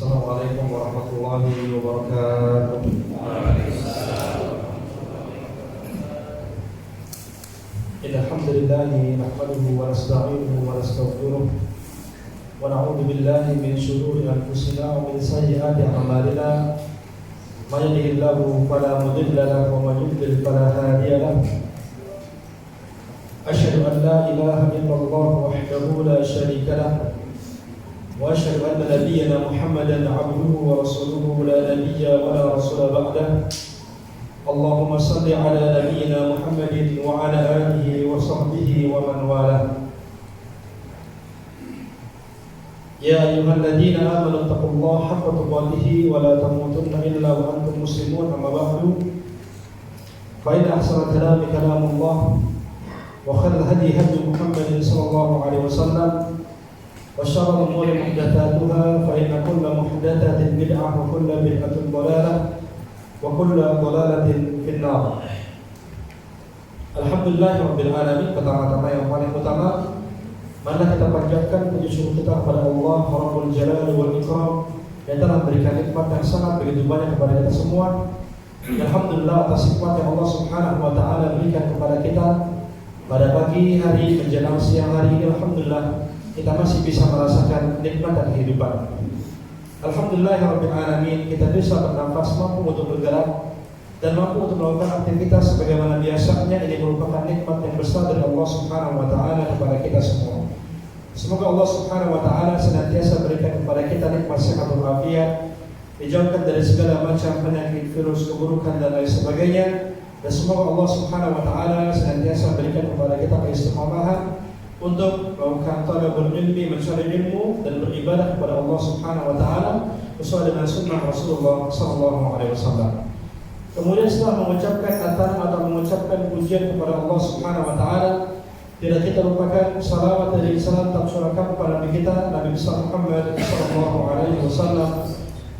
Assalamualaikum warahmatullahi wabarakatuh. Alhamdulillahi nahmaduhu wa nasta'inuhu wa nastaghfiruh wa na'udzu billahi min shururi anfusina wa min sayyiati a'malina. May yahdihillahu fala mudilla lahu wa may yudlil fala hadiya lahu. Asyhadu an la ilaha illallah wahdahu la syarika lahu wa asyhadu anna nabiyyana Muhammadan 'abduhu wa rasuluhu la nabiyya wa la rasula ba'dahu. Allahumma salli ala nabiyyina Muhammadin wa ala alihi wa sahbihi wa man walah. Ya ayyuhalladzina amanu taqullaha haqqa tuqatih wa la tamutunna illa wa antum muslimun. Amma ba'du. Fa inna ahsana kalami kalamullah wa khairal hadi hadi Muhammadin sallallahu alaihi wasallam. وشر الأمور محدثاتها فإن كل محدثة بدعة وكل بدعة ضلالة وكل ضلالة في النار. Alhamdulillahirrabbilalamin. Pertama-tama yang paling utama, mana kita panjatkan puji syukur kita kepada Allah Rabbul Jalal wal Ikram yang telah memberikan nikmat yang sangat begitu banyak kepada kita semua. Alhamdulillah atas nikmat yang Allah Subhanahu wa taala berikan kepada kita pada pagi hari menjelang siang hari ini. Alhamdulillah kita masih bisa merasakan nikmat dan kehidupan. Alhamdulillahirrabbilalamin, kita bisa bernafas, mampu untuk bergerak dan mampu untuk melakukan aktivitas sebagaimana biasanya. Ini merupakan nikmat yang besar dari Allah Subhanahu wa taala kepada kita semua. Semoga Allah Subhanahu wa taala senantiasa berikan kepada kita nikmat sehat walafiat, dijauhkan dari segala macam penyakit, virus, keburukan dan lain sebagainya. Dan semoga Allah Subhanahu wa taala senantiasa berikan kepada kita keistiqomahan untuk melakukan talabul ilmi, mencari ilmu dan beribadah kepada Allah Subhanahu wa taala sesuai dengan sunnah Rasulullah sallallahu alaihi wasallam. Kemudian setelah mengucapkan mengucapkan pujian kepada Allah Subhanahu wa taala, tidak kita lupakan salawat dan salam tercurahkan kepada Nabi kita Nabi besar Muhammad sallallahu alaihi wasallam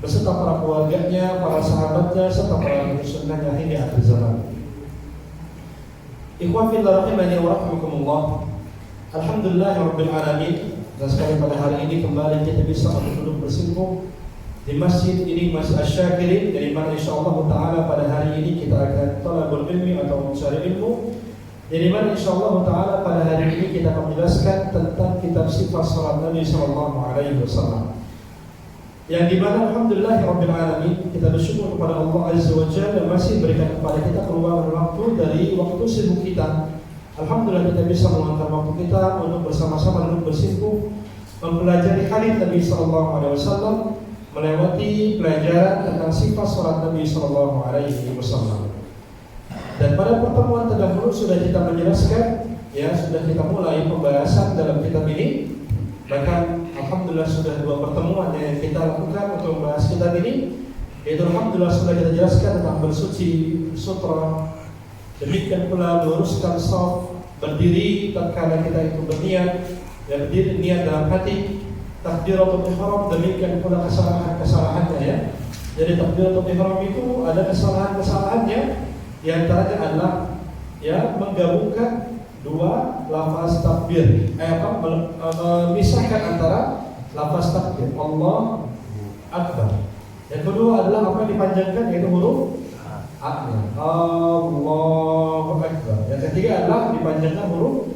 beserta para keluarganya, para sahabatnya serta para sunnahnya hingga akhir zaman. Ikhwan fillah rahimani wa rahimakumullah. Alhamdulillahirrabbilalamin. Dan sekali pada hari ini kembali kita bisa duduk bersimpuh di masjid ini, Masjid Asy-Syakirin, dari mana insyaallah taala pada hari ini kita akan talabul ilmi atau mencari ilmu. Dari mana insyaallah taala pada hari ini kita akan menjelaskan tentang kitab sifat salat Nabi sallallahu alaihi wasallam. Yang dimana alhamdulillahirrabbilalamin kita bersyukur kepada Allah Azza wa Jalla yang masih berikan kepada kita keluar waktu dari waktu sibuk kita. Alhamdulillah kita bisa meluangkan waktu kita untuk bersama-sama duduk bersimpuh mempelajari hadis Nabi sallallahu alaihi wasallam, melewati pelajaran tentang sifat salat Nabi sallallahu alaihi wasallam. Dan pada pertemuan terdahulu sudah kita menjelaskan, sudah kita mulai pembahasan dalam kitab ini. Bahkan alhamdulillah sudah 2 pertemuan yang kita lakukan untuk membahas kitab ini. Yaitu alhamdulillah sudah kita jelaskan tentang bersuci sutra. Demikian pula meluruskan shaf, berdiri tatkala kita itu berniat, dan berdiri niat dalam hati, takbiratul ihram. Demikian pula kesalahan-kesalahannya ya. Jadi takbiratul ihram itu ada kesalahan-kesalahannya. Di antaranya adalah menggabungkan 2 lafaz takbir. Memisahkan antara lafaz takbir Allah Akbar. Yang kedua adalah apa yang dipanjangkan, yaitu huruf A-nya, Allahu Akbar. Yang ketiga adalah dipanjangkan huruf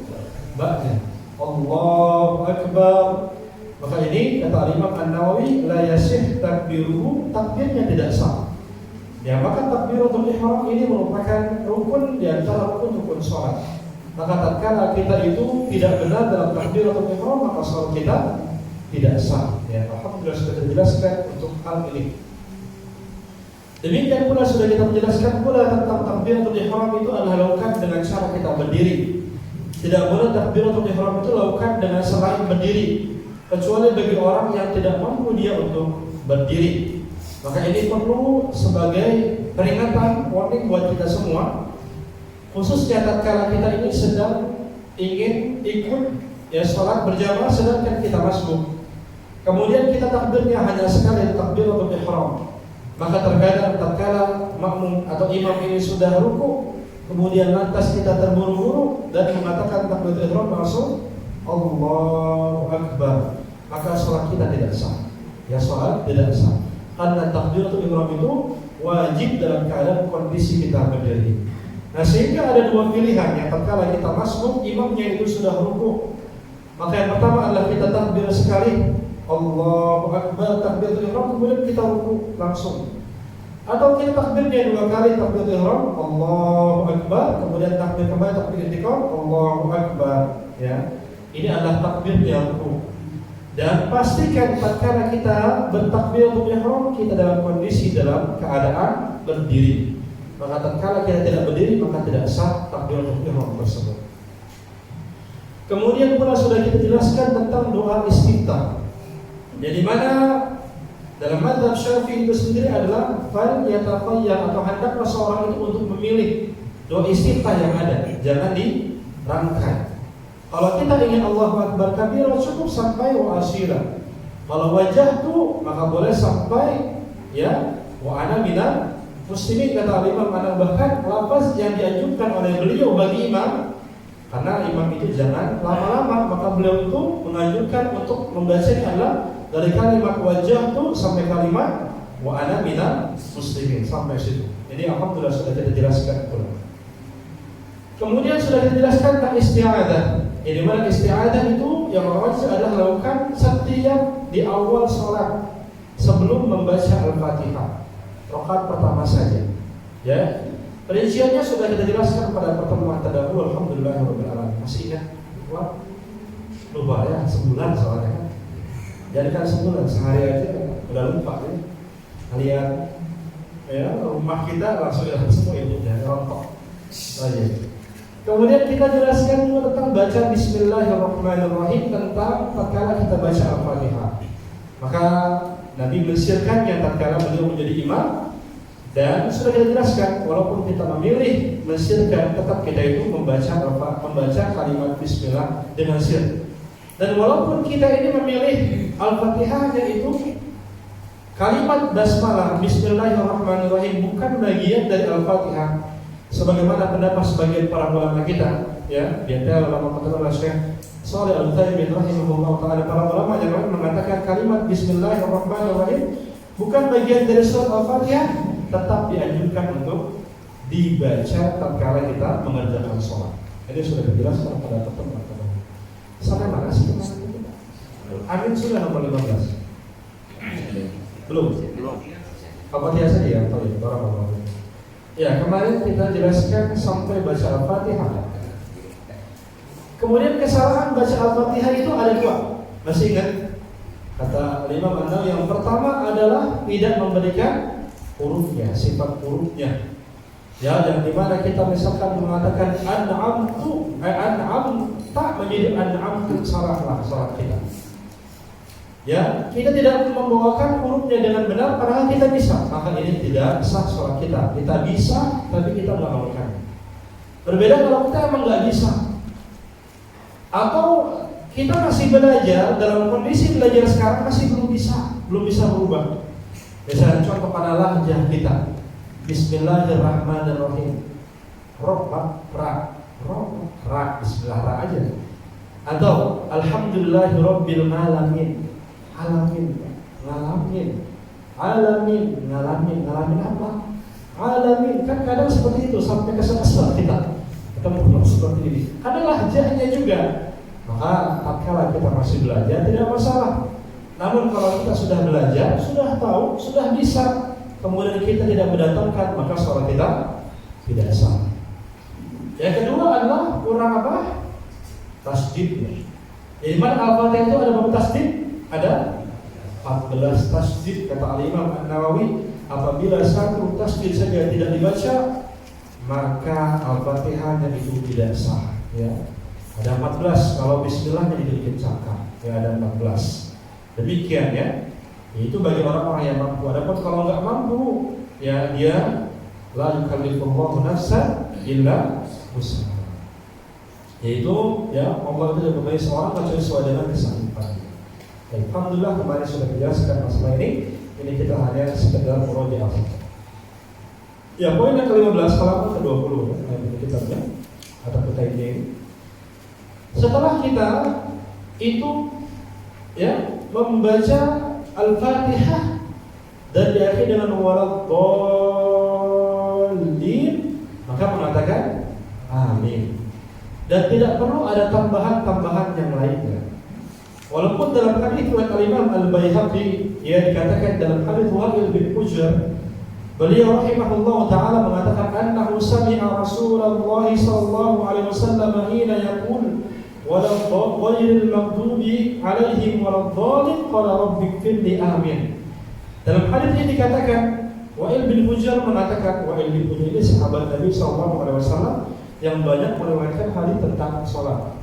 Ba-nya, Allahu Akbar. Maka ini kata Imam An-Nawawi la yasih takbiruhu, takbirnya tidak sah. Maka takbiratul ihram ini merupakan rukun di antara rukun salat. Maka tatkala kita itu tidak benar dalam takbiratul ihram, maka salat kita tidak sah. Alhamdulillah sudah dijelaskan untuk hal ini. Demikian pula sudah kita menjelaskan pula tentang takbiratul ihram itu adalah lakukan dengan cara kita berdiri. Tidak boleh takbiratul ihram itu lakukan dengan selain berdiri, kecuali bagi orang yang tidak mampu dia untuk berdiri. Maka ini perlu sebagai peringatan, warning buat kita semua, khususnya tatkala kita ini sedang ingin ikut salat berjamaah sedangkan kita masbuk. Kemudian kita takbirnya hanya sekali takbiratul ihram. Maka terkadang tatkala makmum atau imam ini sudah ruku, kemudian lantas kita terburu-buru dan mengatakan takbiratul ihram langsung Allahu Akbar, maka salat kita tidak sah. ya sholat tidak sah. Karena takbiratul ihram itu wajib dalam keadaan kondisi kita berdiri. Nah, sehingga ada dua pilihan. Yang tatkala kita masuk, imamnya itu sudah rukuk, maka yang pertama adalah kita takbir sekali, Allahu Akbar, takbiratul ihram, kemudian kita rukuk langsung. Atau kita takbirnya dua kali, takbiratul ihram, Allahu Akbar, kemudian takbir kembali, takbir intikam, Allahu Akbar. Ya, ini adalah takbir yang rukuk. Dan pastikan tatkala kita bertakbiratul ihram, kita dalam kondisi dalam keadaan berdiri. Maka tatkala kita tidak berdiri, maka tidak sah takbiratul ihram tersebut. Kemudian pula sudah kita jelaskan tentang doa istiftah. Jadi mana dalam mazhab Syafi'i itu sendiri adalah fal yataqayyad, atau hendaklah seorang itu untuk memilih doa istiftah yang ada, jangan dirangkai. Kalau kita ingin Allahu Akbar kabira, cukup sampai wa asyira. Kalau wajah tu, maka boleh sampai ya wa ana minal muslimin, kata Imam An-Nawawi. Bahkan lafaz yang diajukan oleh beliau bagi imam, karena imam itu jangan lama-lama, maka beliau itu mengajukan untuk membacanya adalah dari kalimat wajah tu sampai kalimat wa ana minal muslimin, sampai situ. Jadi alhamdulillah sudah kita jelaskan pula. Kemudian sudah kita jelaskan tentang isti'adah. Jadi mana isti'adah itu yang wajib adalah lakukan setiap di awal sholat sebelum membaca Al-Fatihah, rakaat pertama saja. Ya, rinciannya sudah kita jelaskan pada pertemuan terdahulu. Alhamdulillahirabbil alamin. Masih ingat? Wah, lupa ya, sebulan soalnya kan. Jadi kan sebulan, sehari aja udah lupa ya. Kalian ya, rumah kita langsung hilang semua itu ya, rontok. Aja. Kemudian kita jelaskan juga tentang baca Bismillahirrahmanirrahim, tentang tatkala kita baca Al-Fatihah. Maka Nabi mensyiarkannya tatkala beliau menjadi imam, dan sudah kita jelaskan walaupun kita memilih mensyiarkan, tetap kita itu membaca kalimat Bismillah dengan sir. Dan walaupun kita ini memilih Al-Fatihahnya itu kalimat basmalah Bismillahirrahmanirrahim bukan bagian dari Al-Fatihah, sebagaimana pendapat sebagian para ulama kita, ya, di antara ulama terkenal Syekh Shalih Al-Utsaimin rahimahullah taala, para ulama yang mengatakan kalimat Bismillahirrahmanirrahim bukan bagian dari surat Al-Fatihah, tetap dianjurkan untuk dibaca tatkala kita mengerjakan sholat. Ini sudah dijelaskan pada pertemuan tadi. Sampai mana sih kemarin kita? Amin sudah nomor 15. Belum. Al-Fatihah saja ya, atau ya, barang-barang. Ya, kemarin kita jelaskan sampai baca Al-Fatihah. Kemudian kesalahan baca Al-Fatihah itu ada dua. Masih ingat? Kata Imam An-Nawawi, yang pertama adalah tidak memberikan hurufnya, sifat hurufnya. Ya, yang dimana kita misalkan mengatakan an'amtu, an'amta menjadi an'amtu, salahlah salat kita. Ya, kita tidak membawakan hurufnya dengan benar, padahal kita bisa. Maka ini tidak sah sholat kita. Kita bisa, tapi kita nggak melakukan. Berbeda kalau kita emang nggak bisa, atau kita masih belajar, dalam kondisi belajar sekarang masih belum bisa berubah. Misalnya contoh pada lahjah kita, Bismillahirrahmanirrahim, ra, Bismillah ra aja. Atau Alhamdulillahirabbil alamin. Ngalamin apa? Alamin, kan kadang seperti itu sampai kesal kita mau seperti ini. Ada lahjahnya juga. Maka tatkala kita masih belajar tidak masalah. Namun kalau kita sudah belajar, sudah tahu, sudah bisa, kemudian kita tidak mendatangkan, maka sholat kita tidak sah. Yang kedua adalah kurang apa? Tasdidnya. Jadi mana Al-Fatihah itu ada berapa tasdid? Ada 14 tasdid, kata Imam An-Nawawi. Apabila satu tasdid saja tidak dibaca, maka Al-Fatihahnya itu tidak sah. Ya, ada 14. Kalau Bismillahnya dikencangkan, ya ada 14. Demikian ya. Itu bagi orang-orang yang mampu. Adapun kalau nggak mampu, ya dia la yukallifullahu nafsan illa wus'aha. Yaitu ya Allah itu tidak memberi seorang kecuali sesuai dengan kesanggupannya. Alhamdulillah kemarin sudah dijelaskan masalah ini. Ini kita hanya sekedar murojaah. Ya, poin yang ke-15 halaman ke-20 ya, kitabnya atau kita ini. Setelah kita itu ya membaca Al-Fatihah dan diakhiri dengan waladdallin, maka mengatakan amin. Dan tidak perlu ada tambahan-tambahan yang lainnya. Walaupun dalam hadis riwayat Imam Al-Baihaqi ya dikatakan dalam hadis Wa'il bin Hujr, beliau rahimahullah taala mengatakan annahu sami'a Rasulullah sallallahu alaihi wasallam hina yaqul wala ghairil maghdubi alaihim waladdallin qala rabbighfirli amin. Dalam hadis ini dikatakan Wa'il bin Hujr mengatakan, Wa'il bin Hujr ini sahabat Nabi sallallahu alaihi wasallam yang banyak meriwayatkan hadis tentang salat.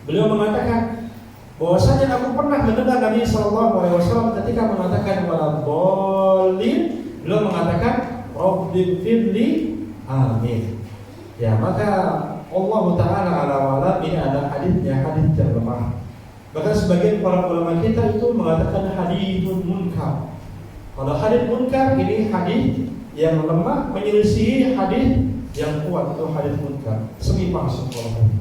Beliau mengatakan bahwasanya aku pernah mendengar Nabi sallallahu alaihi wasallam ketika mengatakan waladdallin, beliau mengatakan rabbighfirli amin. Ya, maka Allah Ta'ala ala wa'ala ini ada hadisnya, hadis yang lemah. Bahkan sebagian para ulama kita itu mengatakan hadithun munkar. Kalau hadis munkar ini hadis yang lemah menyelisihi hadis yang kuat, itu hadis munkar, semi palsu kalau hadis.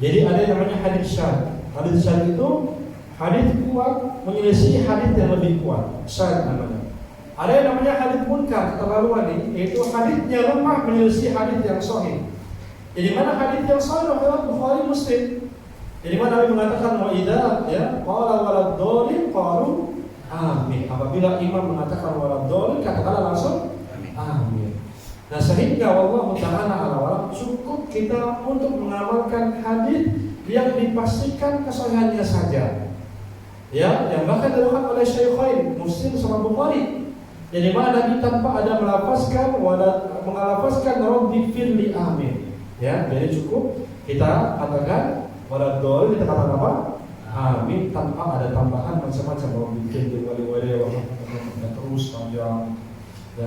Jadi ada yang namanya hadis syadz. Hadis syadz itu hadis kuat menyelisihi hadis yang lebih kuat, syadz namanya. Ada yang namanya hadis munkar, keterlaluan ini, yaitu hadisnya lemah menyelisihi hadis yang sahih. Jadi mana hadis yang sahih adalah Bukhari Muslim. Jadi mana Nabi mengatakan wa idza ya qala waladdallin qalu amin. Apabila imam mengatakan waladdallin, katakanlah langsung amin. Nah, sehingga Allah Ta'ala ala cukup kita untuk mengamalkan hadis yang dipastikan kesahihannya saja. Ya, yang bahkan dilakukan oleh Syaikhain Muslim sama Bukhari. Jadi mana Nabi tanpa ada mengalafazkan rabbighfirli amin. Ya, jadi cukup kita katakan waladdallin, kita katakan apa? Amin, tanpa ada tambahan macam-macam rabbighfirli wali terus panjang. Ya,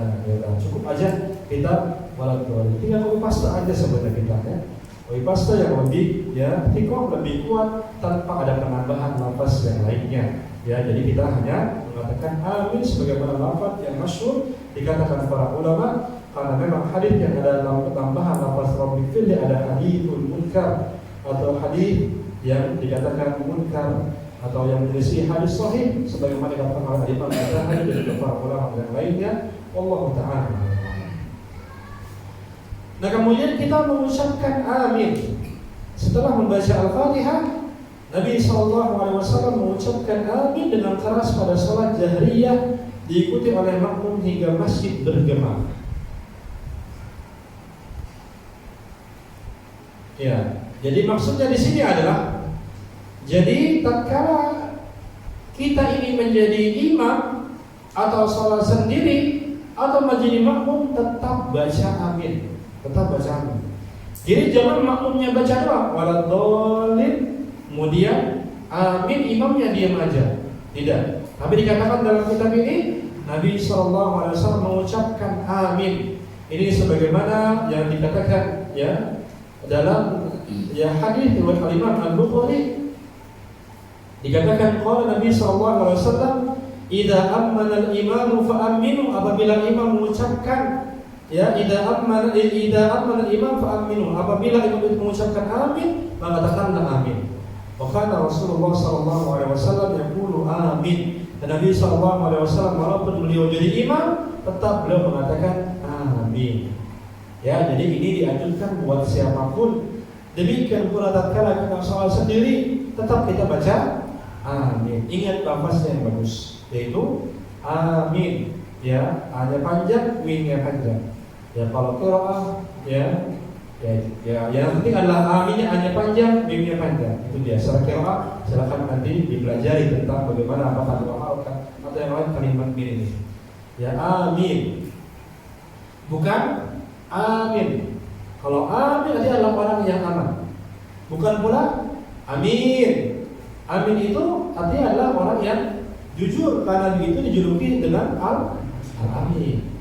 cukup aja kita waladdallin. Tinggal copy paste aja sebenarnya kita ya. Copy paste yang lebih ya, tikoh lebih kuat tanpa ada penambahan lafaz yang lainnya. Ya, jadi kita hanya mengatakan amin sebagaimana lafaz yang masyhur dikatakan para ulama, karena memang hadis yang ada tambahan lafaz rabbighfirli ada hadithul munkar atau hadis yang dikatakan munkar atau yang berisi hadis sahih sebagaimana dikatakan oleh Imam Al-Ghazali dan para ulama yang lainnya. Allah Ta'ala. Nah, kemudian kita mengucapkan amin setelah membaca Al-Fatihah. Nabi SAW mengucapkan amin dengan keras pada salat jahriyah, diikuti oleh makmum hingga masjid bergema. Ya, jadi maksudnya di sini adalah, jadi tatkala kita ini menjadi imam atau salat sendiri atau menjadi makmum, tetap baca amin, tetap baca amin. Jadi jangan makmumnya baca doang waladdallin, kemudian amin imamnya diam aja. Tidak. Tapi dikatakan dalam kitab ini Nabi SAW mengucapkan amin. Ini sebagaimana yang dikatakan ya dalam ya hadis riwayat Imam Al-Bukhari, dikatakan qala Nabi SAW, idza ammana al-imamu fa aminu, apabila imam mengucapkan ya idza ammana al-imam fa aminu, apabila imam itu mengucapkan amin, maka katakanlah amin. Wa kana Rasulullah sallallahu alaihi wasallam yaqulu amin. Dan Nabi sallallahu alaihi wasallam walaupun beliau jadi imam, tetap beliau mengatakan amin. Ya, jadi ini dianjurkan buat siapapun. Demikian pula tatkala kita salat sendiri, tetap kita baca amin. Ingat lafaznya yang bagus, yaitu amin. Ya, hanya panjang, minnya panjang. Ya, kalau qiraah yang penting adalah aminnya hanya panjang, minnya panjang. Itu dia. Secara qiraah silakan nanti dipelajari tentang bagaimana apakah doa atau yang lain kalimat min ini. Ya, amin. Bukan amin. Kalau amin artinya adalah orang yang aman. Bukan pula amin. Amin itu artinya adalah orang yang jujur, karena begitu dijuluki dengan al-amin.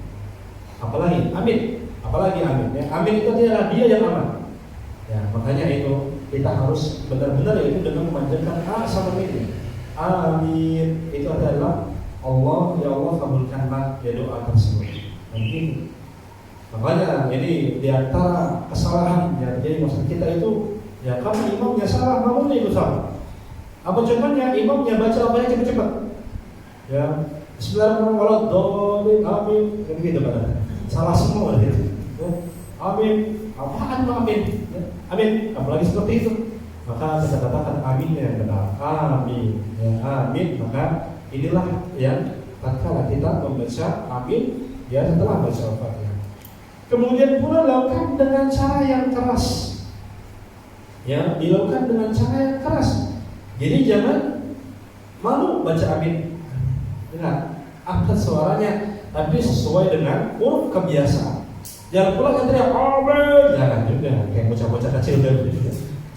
Apalagi amin, apalagi amin. Ya, amin itu adalah dia yang aman. Ya, makanya itu kita harus benar-benar yaitu dengan memanjangkan a sama min. Amin itu adalah Allah, ya Allah kabulkanlah ya doa tersebut. Mungkin makanya ini diantara kesalahan yang jadi maksud kita itu ya, karena imamnya salah, makmumnya itu salah. Apa contohnya? Imamnya baca apa yang cepat-cepat, Ya, Bismillahirrahmanirrahim, amin, kan gitu kan? Salah semua gitu. Ya, amin, apaan tuh amin? Ya, amin, apalagi seperti itu. Maka kita katakan aminnya yang benar. Amin, ya, amin. Maka inilah yang tatkala kita membaca amin, ya setelah baca Al-Fatihah. Kemudian pula lakukan dengan cara yang keras. Ya, dilakukan dengan cara yang keras. Jadi jangan malu baca amin. Dengar, angkat suaranya, tapi sesuai dengan huruf kebiasaan. Jangan pula teriak amin, jangan juga kayak bocah-bocah kecil gitu.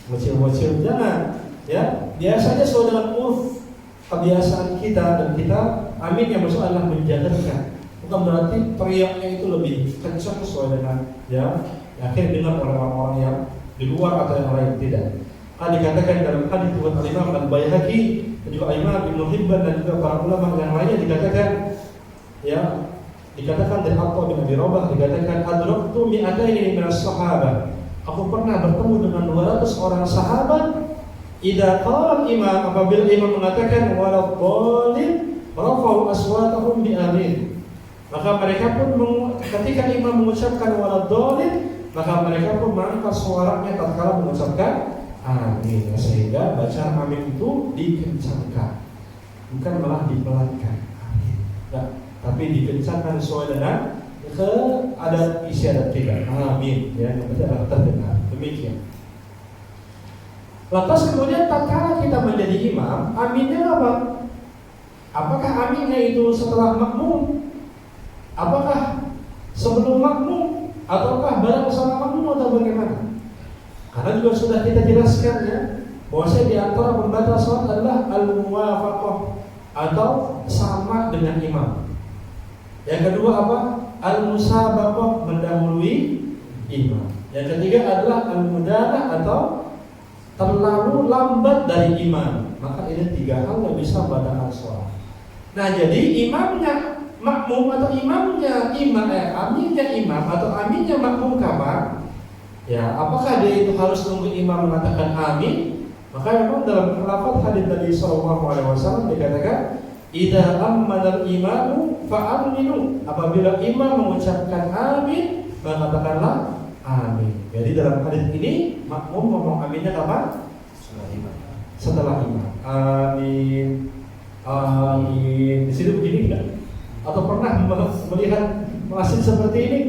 Bocil-bocil jangan. Ya, biasanya sesuai dengan huruf kebiasaan kita, dan kita amin yang maksud adalah menjadarkan. Bukan berarti teriaknya itu lebih kencang sesuai dengan ya akhirnya dengar oleh orang-orang yang di luar atau yang lain, tidak. Dikatakan dalam hadis riwayat Imam Al-Baihaqi dan juga Imam Ibnu Hibban dan juga para ulama yang lainnya dikatakan dari Atha bin Abi Rabah dikatakan adraktu mi'ataini minas sahabah. Aku pernah bertemu dengan 200 orang sahabat. Idza qala imam, apabila imam mengatakan walad dhalin rafa'u aswatahum bi amin. Maka mereka pun ketika imam mengucapkan walad dhalin, maka mereka pun mengangkat suaranya tatkala mengucapkan amin, sehingga bacaan amin itu dikencangkan, bukan malah dipelankan. Amin. Nah, tapi dikencangkan sesuai dengan ada isyarat tidak. Amin, ya, yang penting adalah terdengar. Demikian. Lantas kemudian tatkala kita menjadi imam, aminnya apa? Apakah aminnya itu setelah makmum? Apakah sebelum makmum? Ataukah bareng sama makmum atau bagaimana? Karena juga sudah kita jelaskan ya, bahwasanya di antara pembatal salat adalah al-muwafaqah atau sama dengan imam. Yang kedua apa? Al-musabaqah, mendahului imam. Yang ketiga adalah al-mudalah atau terlalu lambat dari imam. Maka ini 3 hal yang bisa membatalkan salat. Nah, jadi imamnya makmum atau aminnya imam atau aminnya makmum kapan? Ya, apakah dia itu harus nunggu imam mengatakan amin? Maka memang dalam lafaz hadis Nabi sallallahu alaihi wasallam dikatakan idza ammana al-imamu fa'aminu. Apabila imam mengucapkan amin, maka katakanlah amin. Jadi dalam hadis ini makmum ngomong aminnya kapan? Setelah imam. Amin. Amin. Di sini begini enggak? Atau pernah melihat masjid seperti ini?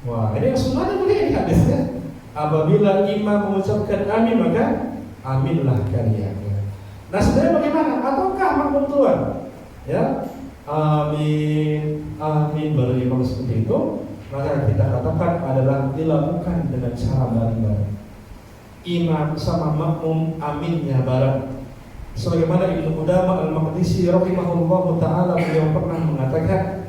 Wah, ini yang sunnahnya begini hadisnya. Apabila imam mengucapkan amin, maka aminlah kalian. Nah, sebenarnya bagaimana? Ataukah makmum tuan? Ya, amin, amin baru imam seperti itu. Maka kita katakan adalah dilakukan dengan cara bareng-bareng. Imam sama makmum aminnya bareng. Sebagaimana Ibnu Qudamah Al-Maqdisi rahimahullahu taala beliau pernah mengatakan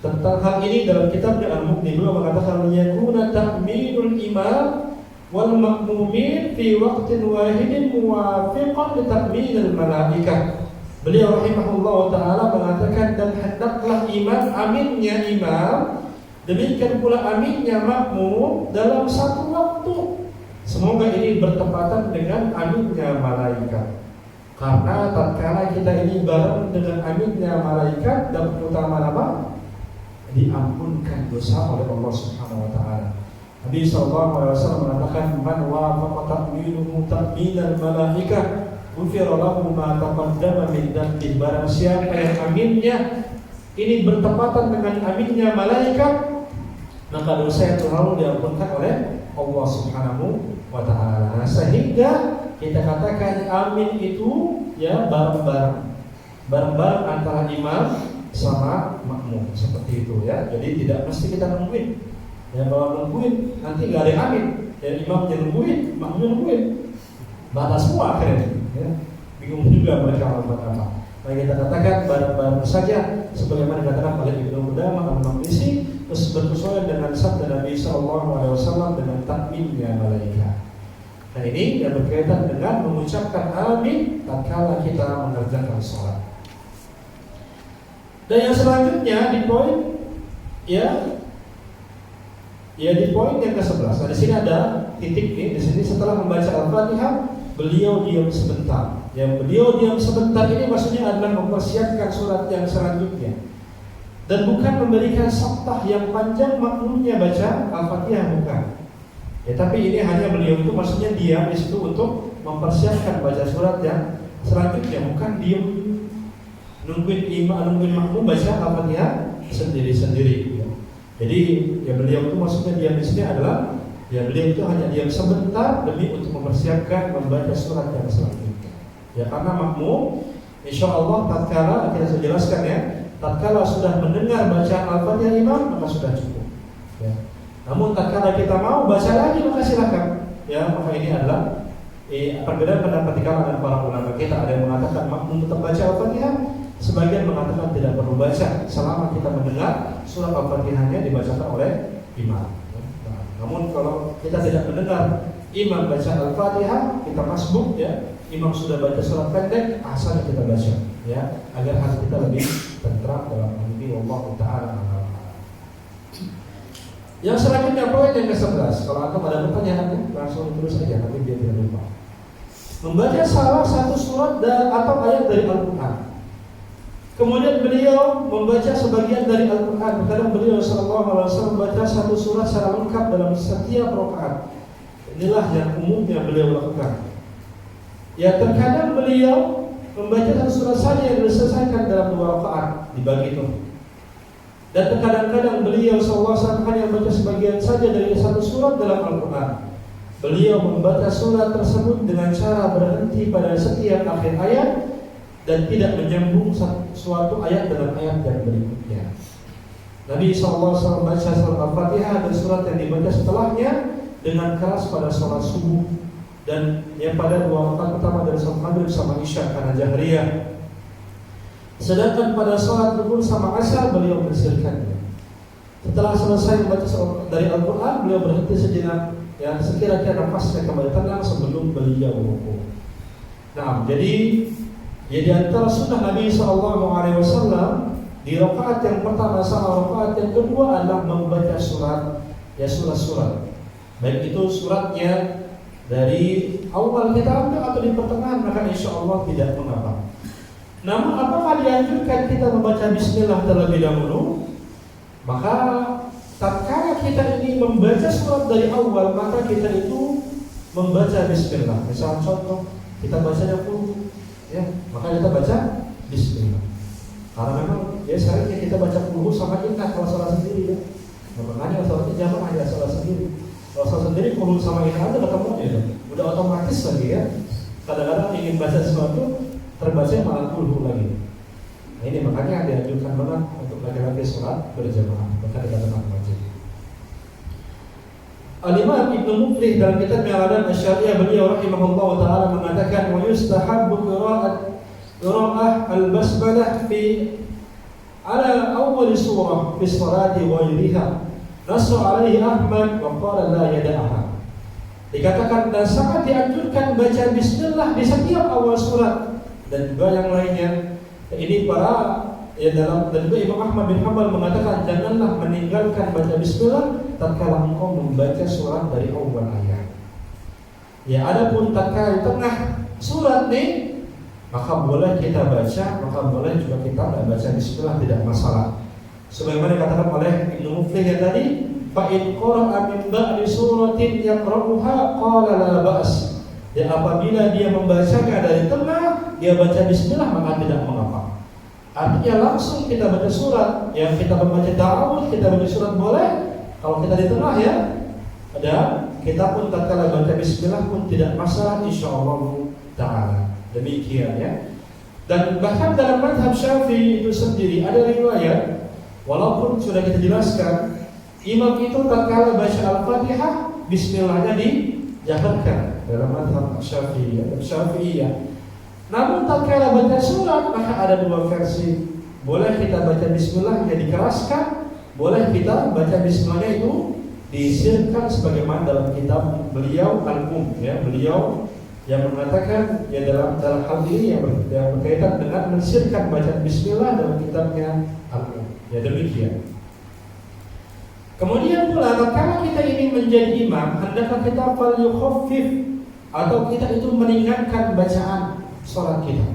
tentang hal ini dalam kitabnya Al-Mughni. Beliau mengatakan yakuna ta'minul imam wal ma'mumin fi waqtin wahidin muwafiqan li ta'minil malaikah. Beliau rahimahullahu taala mengatakan dan hendaklah imam aminnya imam, demikian pula aminnya makmum dalam satu waktu. Semoga ini bertepatan dengan aminnya malaikat. Karena tatkala kita ini bareng dengan aminnya malaikat dan utama apa? Diampunkan dosa oleh Allah Subhanahu wa taala. Nabi sallallahu alaihi wasallam mengatakan man wafaqa ta'minuhu ta'minal malaikah ghufira lahu ma taqaddama min dhanbi. Barang siapa yang aminnya ini bertepatan dengan aminnya malaikat, maka dosa yang terlalu diampunkan oleh Allah Subhanahu wa ta'ala. Sehingga kita katakan amin itu ya bareng-bareng antara imam sama makmum seperti itu ya. Jadi tidak mesti kita nungguin. Ya, kalau nungguin nanti nggak ada yang amin. Ya, imamnya nungguin, makmumnya nungguin. Batas semua akhirnya. Ya. Bingung juga mereka melakukan apa. Nah, kita katakan bareng-bareng saja sebagaimana dikatakan oleh Ibnu Qudamah Al-Maqdisi, terus bersesuaian dengan sabda Nabi sallallahu alaihi wasallam dengan takminnya malaikat. Nah, ini yang berkaitan dengan mengucapkan amin tatkala kita mengerjakan sholat. Dan yang selanjutnya di poin di poin yang ke-11. Nah, di sini ada titik nih. Di sini setelah membaca Al-Fatihah, beliau diam sebentar. Yang beliau diam sebentar ini maksudnya adalah mempersiapkan surat yang selanjutnya. Dan bukan memberikan sabtah yang panjang makmumnya baca Al-Fatihah, bukan. Ya, tapi ini hanya beliau itu maksudnya diam di situ untuk mempersiapkan baca surat yang selanjutnya, bukan diam nungguin makmum baca Al-Fatihah sendiri-sendiri. Ya. Jadi ya beliau itu maksudnya diam di sini adalah ya beliau itu hanya diam sebentar demi untuk mempersiapkan membaca surat yang selanjutnya. Ya karena makmum, insya Allah tatkala kita sudah jelaskan ya, tatkala sudah mendengar bacaan Al-Fatihah imam maka sudah cukup. Ya. Namun tatkala kita mau baca lagi maka silakan. Ya maka ini adalah perbedaan pendapat di kalangan para ulama kita. Ada yang mengatakan makmum tetap baca Al-Fatihah, sebagian mengatakan tidak perlu baca selama kita mendengar surat Al-Fatihahnya dibacakan oleh imam. Nah, namun kalau kita tidak mendengar imam baca Al-Fatihah, kita masbuk ya. Imam sudah baca surat pendek, asalnya kita baca ya, agar hati kita lebih tentram dalam mimpi Allah Ta'ala. Yang selanjutnya poin yang ke-11. Kalau antum ada pertanyaan langsung terus saja, tapi dia tidak lupa. Membaca salah satu surat atau ayat dari Al-Quran. Kemudian beliau membaca sebagian dari Al-Quran. Kadang beliau SAW membaca satu surat secara lengkap dalam setiap rakaat. Inilah yang umumnya beliau lakukan. Ya terkadang beliau membaca satu surat saja yang diselesaikan dalam 2 rakaat, dibagi itu. Dan terkadang-kadang beliau SAW hanya membaca sebagian saja dari satu surat dalam Al-Quran. Beliau membaca surat tersebut dengan cara berhenti pada setiap akhir ayat dan tidak menyambung suatu ayat dalam ayat yang berikutnya. Nabi SAW membaca surat Al-Fatihah dan surat yang dibaca setelahnya dengan keras pada sholat subuh dan yang pada 2 rakaat pertama dari sholat maghrib sama isya karena jahriyah. Sedangkan pada sholat zuhur sama asar beliau bersirkannya. Setelah selesai membaca dari Al-Quran, beliau berhenti sejenak, ya sekira-kira nafasnya kembali tenang sebelum beliau rukuk. Nah, jadi ya di antara sunnah Nabi SAW di rakaat yang pertama sama rakaat yang kedua adalah membaca surat, ya surat-surat. Baik itu suratnya dari awal kita ambil atau di pertengahan, maka insya Allah tidak mengapa. Namun apakah dianjurkan kita membaca bismillah terlebih dahulu? Maka tatkala kita ini membaca surat dari awal, maka kita itu membaca bismillah. Misal contoh, kita bacanya qul, ya, maka kita baca bismillah. Karena memang ya seharusnya kita baca qul sama inna kalau salah sendiri ya. Nah, makanya sholatnya jamaah ya salah sendiri. Kalau salah sendiri qul sama inna aja ketemu ya. Udah otomatis lagi ya. Kadang-kadang ingin baca sesuatu terbaca malah qul lagi. Nah, ini makanya dianjurkan banget untuk laki-laki sholat berjamaah, maka dikatakan wajib. Al-Imam Ibnu Muflih dalam kitab Al-Adab Asy-Syari'ah beliau rahimahullah taala mengatakan wa yustahabbu qira'ah al-basmalah fi ala awal surah fi salati wa ghayriha. Nasu alaihi Ahmad wa qala la yada'aha. Dikatakan dan sangat dianjurkan baca bismillah di setiap awal surat dan juga yang lainnya. Ini para ya dalam dan juga Imam Ahmad bin Hanbal mengatakan janganlah meninggalkan baca bismillah tatkala engkau membaca surat dari awal ayat. Ya adapun tatkala di tengah surat nih maka boleh kita baca, maka boleh juga kita baca bismillah, tidak masalah. Sebagaimana dikatakan oleh Ibnu Muflih yang tadi, fa in qara'a min ba'di suratin yaqra'uha qala la ba's. Ya apabila dia membacanya dari tengah, dia baca bismillah maka tidak mengapa. Artinya langsung kita baca surat, yang kita membaca ta'awudz, kita baca surat boleh. Kalau kita di tengah ya, ada kita pun tatkala baca bismillah pun tidak masalah insyaallah taala. Demikian ya. Dan bahkan dalam mazhab Syafi'i itu sendiri ada riwayat, walaupun sudah kita jelaskan, imam itu tatkala baca Al-Fatihah, bismillahnya dijaharkan dalam mazhab Syafi'iyah. Namun tatkala baca surat maka ada 2 versi. Boleh kita baca bismillahnya dikeraskan, boleh kita baca bismillahnya itu disirkan sebagaimana dalam kitab beliau Al-Um ya, beliau yang mengatakan ya dalam hal ini yang berkaitan dengan mensirkan bacaan bismillah dalam kitabnya Al-Um. Ya demikian. Kemudian pula kalau kita ingin menjadi imam, hendaklah kita fal yukhaffif atau kita itu meringankan bacaan. sholat kita.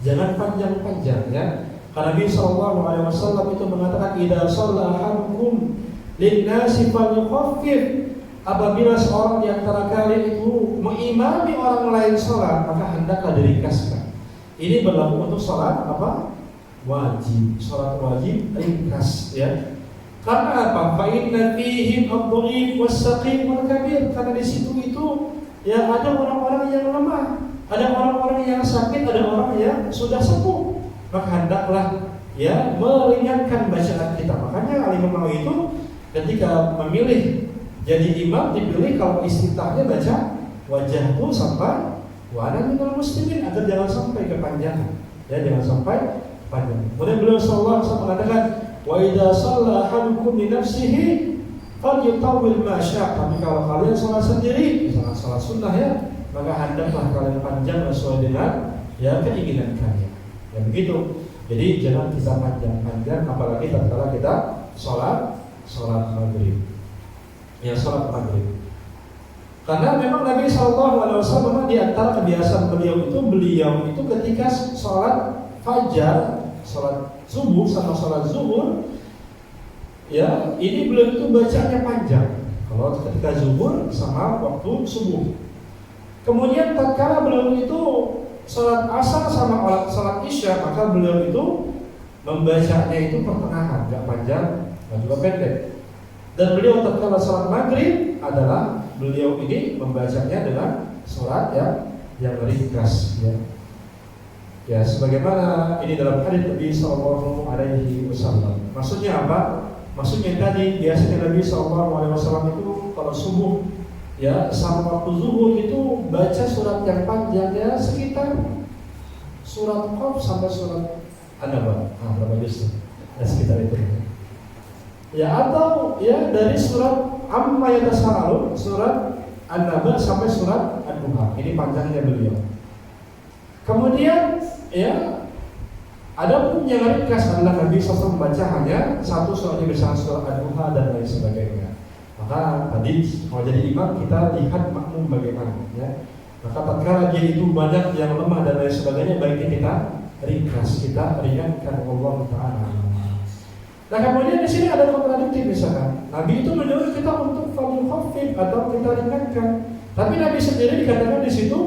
Jangan panjang-panjang ya. Karena Nabi SAW itu mengatakan idza shalla ahadukum lin-nasi falyukhaffif. Apabila seorang di antara kalian itu mengimami orang lain sholat, maka hendaklah diringkaskan. Ini berlaku untuk sholat apa? Wajib. Sholat wajib ringkas ya. Karena apa? Fa inna fihim ad-dhaif was-saqim wal-kabir. Karena di situ itu ya ada orang-orang yang lemah, ada orang-orang yang sakit, ada orang yang sudah sepuh. Maka hendaklah ya meringankan bacaan kita. Makanya Al-Imam Nawawi itu ketika memilih jadi imam dipilih kalau istiftahnya baca wajahku sampai wa ana minal muslimin, agar jangan sampai kepanjangan. Ya, jangan sampai panjang. Kemudian beliau sallallahu alaihi wasallam mengatakan wa idza shalla ahadukum li nafsihi falyutawwil ma syaa. Tapi kalau kalian salat sendiri, misalnya salat sunnah ya, maka hendaklah kalian panjang sesuai dengan ya keinginan kalian. Ya begitu. Jadi jangan kita panjang-panjang, apalagi tatkala kita salat maghrib. Ya salat maghrib. Karena memang Nabi SAW di antara kebiasaan beliau itu ketika salat fajar, salat subuh sama salat zuhur, ya ini beliau itu bacanya panjang. Kalau ketika zuhur sama waktu subuh. Kemudian tatkala beliau itu salat asar sama salat isya, maka beliau itu membacanya itu pertengahan, enggak panjang, dan juga pendek. Dan beliau tatkala salat maghrib adalah beliau ini membacanya dengan salat yang ringkas ya. Ya sebagaimana ini dalam hadits Nabi sallallahu alaihi wasallam. Maksudnya apa? Maksudnya tadi biasanya Nabi sallallahu alaihi wasallam itu kalau subuh ya sama waktu zuhur itu baca surat yang panjang ya sekitar surat Qaf sampai surat An-Naba. Berapa juz? Ya sekitar itu. Ya atau ya dari surat Amma Yatasaalun, surat An-Naba sampai surat Ad-Duha. Ini panjangnya beliau. Kemudian ya ada pun yang ringkas adalah Nabi SAW membaca hanya satu suratnya, misalnya surat Ad-Duha dan lain sebagainya. Maka tadi kalau jadi imam kita lihat makmum bagaimana ya. Maka tatkala dia itu banyak yang lemah dan lain sebagainya, baiknya kita ringkas, kita ringankan Allah Ta'ala. Nah kemudian di sini ada kontradiktif misalkan. Nabi itu menyuruh kita untuk fadil khafif atau kita ringankan. Tapi Nabi sendiri dikatakan di situ,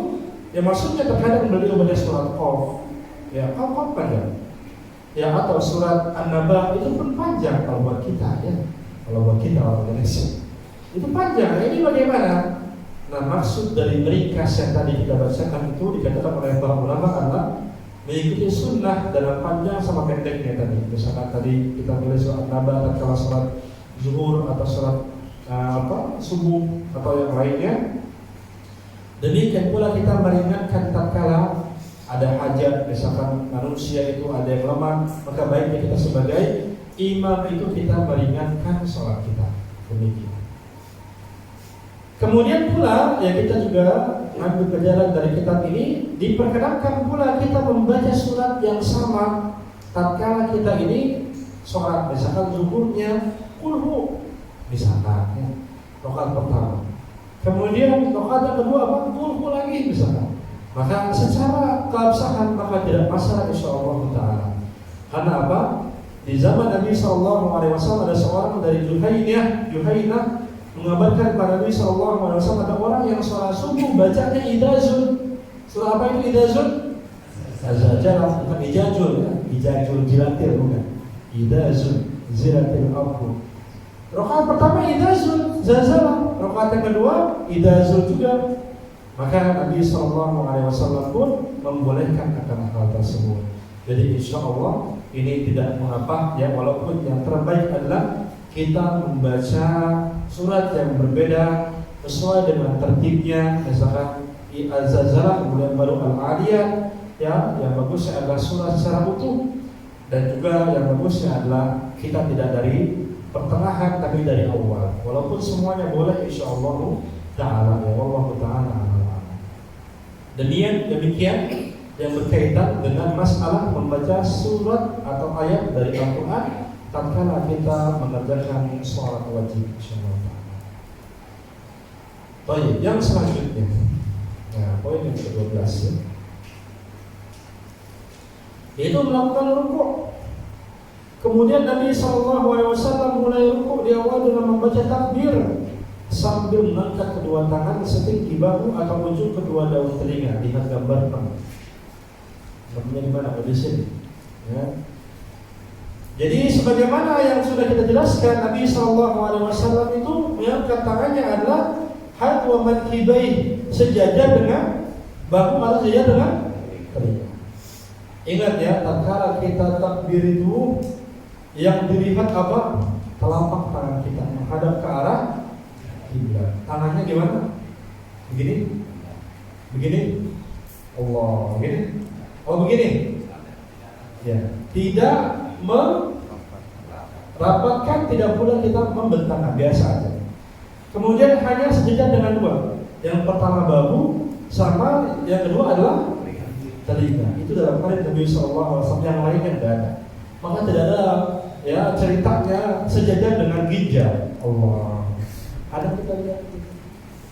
ya maksudnya terkadang beliau baca surat Qaf, ya Qaf panjang. Ya atau surat An-Naba itu pun panjang kalau buat kita ya. Kalau buat kita orang Indonesia itu panjang. Ini bagaimana? Nah maksud dari ringkas yang tadi kita bacakan itu dikatakan oleh para ulama adalah mengikuti sunnah dalam panjang sama pendeknya tadi. Misalkan tadi kita pilih surat Naba tatkala salat zuhur atau salat subuh atau yang lainnya. Demikian pula kita meringankan tatkala ada hajat, misalkan manusia itu ada yang lemah, maka baiknya kita sebagai imam itu kita meringankan salat kita. Demikian. Kemudian pula ya kita juga ambil pelajaran dari kitab ini, diperkenankan pula kita membaca surat yang sama tatkala kita ini sholat, misalkan zuhurnya kulhu misalkan ya, rakaat pertama. Kemudian rakaat kedua apa? Kulhu lagi misalkan. Maka secara keabsahan maka tidak masalah insyaallah taala. Karena apa? Di zaman Nabi SAW ada seorang dari Juhainah mengabarkan kepada Nabi SAW ada orang yang sholat subuh bacanya idazun. Surah apa itu idazun? Zajalah, bukan ijajul ya. Ijajul jilatil bukan. Idazun zilatil abu. Rakaat pertama idazun zazalah. Rakaat yang kedua idazun juga. Maka Nabi SAW pun membolehkan akan hal tersebut. Jadi insya Allah ini tidak mengapa ya, walaupun yang terbaik adalah kita membaca surat yang berbeda sesuai dengan tertibnya. Misalkan Az-Zalzalah kemudian baru Al-Adiyat ya, yang bagusnya adalah surat secara utuh, dan juga yang bagusnya adalah kita tidak dari pertengahan tapi dari awal. Walaupun semuanya boleh insyaallah taala ya, wallahu taala. Demikian yang berkaitan dengan masalah membaca surat atau ayat dari Al-Qur'an tatkala kita mengerjakan sholat wajib insyaallah. Baik, yang selanjutnya. Nah, poin yang ke-12 ya. Itu melakukan rukuk. Kemudian Nabi SAW mulai rukuk di awal dengan membaca takbir sambil mengangkat kedua tangan setinggi bahu atau ujung kedua daun telinga. Lihat gambar gambarnya di mana? Di sini. Ya. Jadi sebagaimana yang sudah kita jelaskan, Nabi SAW itu mengangkat tangannya adalah hadwa mankibai, sejajar dengan bahu atau sejajar dengan telinga. Ingat ya, tatkala kita takbir itu yang dilihat apa? Telapak tangan kita menghadap ke arah kiblat. Tangannya gimana? Begini? Begini? Allah, begini? Oh begini? Ya, tidak merapatkan, tidak pula kita membentangkan, biasa aja. Kemudian hanya sejajar dengan dua. Yang pertama bahu, sama yang kedua adalah telinga. Itu dalam hadis Nabi SAW, yang lainnya tidak ada. Maka tidak ada ya ceritanya sejajar dengan ginjal. Allah. Ada kita lihat